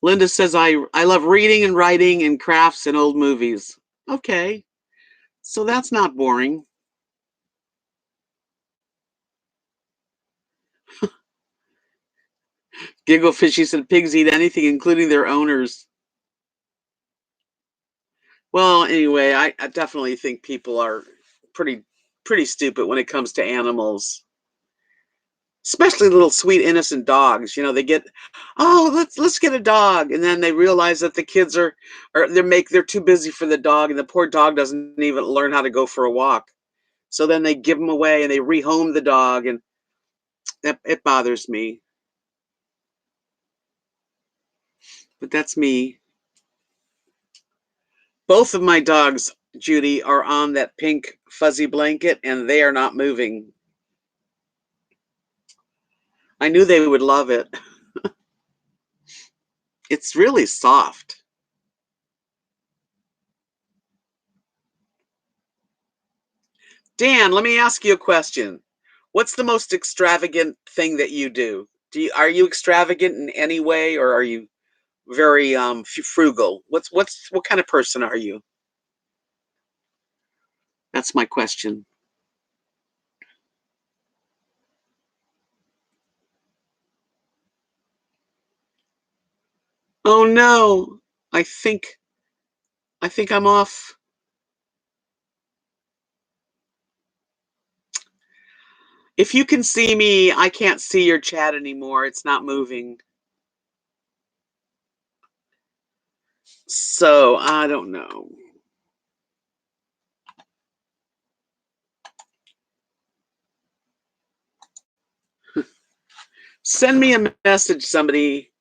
Speaker 1: Linda says, I love reading and writing and crafts and old movies. Okay, so that's not boring. Gigglefish, she said, pigs eat anything, including their owners. Well, anyway, I definitely think people are pretty pretty stupid when it comes to animals, especially little sweet innocent dogs. They get, oh, let's get a dog, and then they realize that the kids are they're too busy for the dog, and the poor dog doesn't even learn how to go for a walk. So then they give them away and they rehome the dog, and it bothers me. But that's me. Both of my dogs Judy, are on that pink fuzzy blanket and they are not moving. I knew they would love it. It's really soft. Dan, let me ask you a question. What's the most extravagant thing that you do? Are you extravagant in any way, or are you very frugal? What kind of person are you? That's my question. Oh no. I think I'm off. If you can see me, I can't see your chat anymore. It's not moving. So, I don't know. Send me a message, somebody.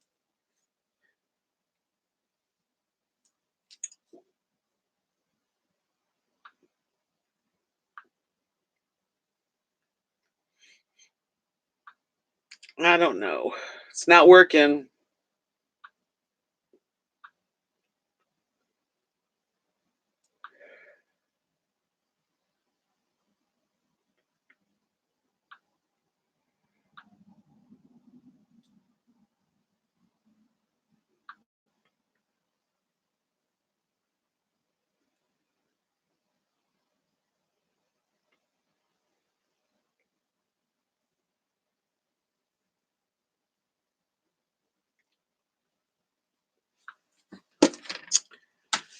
Speaker 1: I don't know. It's not working.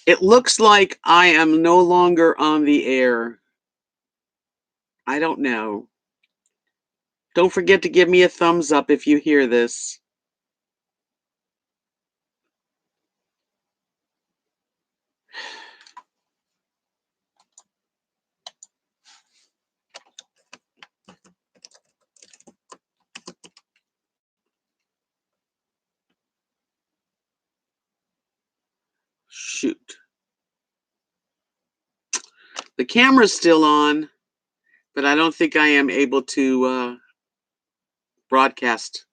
Speaker 1: It looks like I am no longer on the air. I don't know. Don't forget to give me a thumbs up if you hear this. Shoot. The camera's still on, but I don't think I am able to broadcast.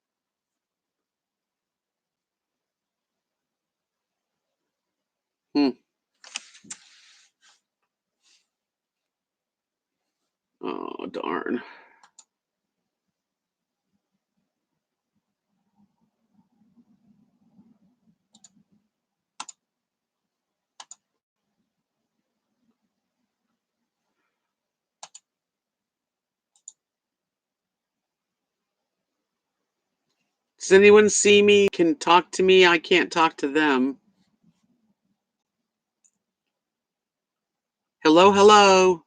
Speaker 1: Hmm. Oh, darn. Does anyone see me? Can talk to me? I can't talk to them. Hello, hello.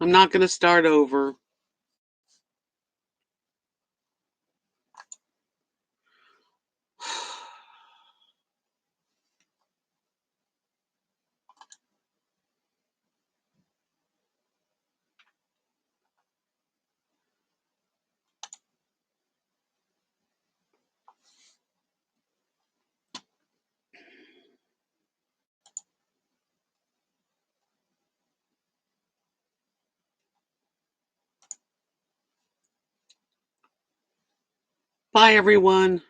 Speaker 1: I'm not going to start over. Bye, everyone.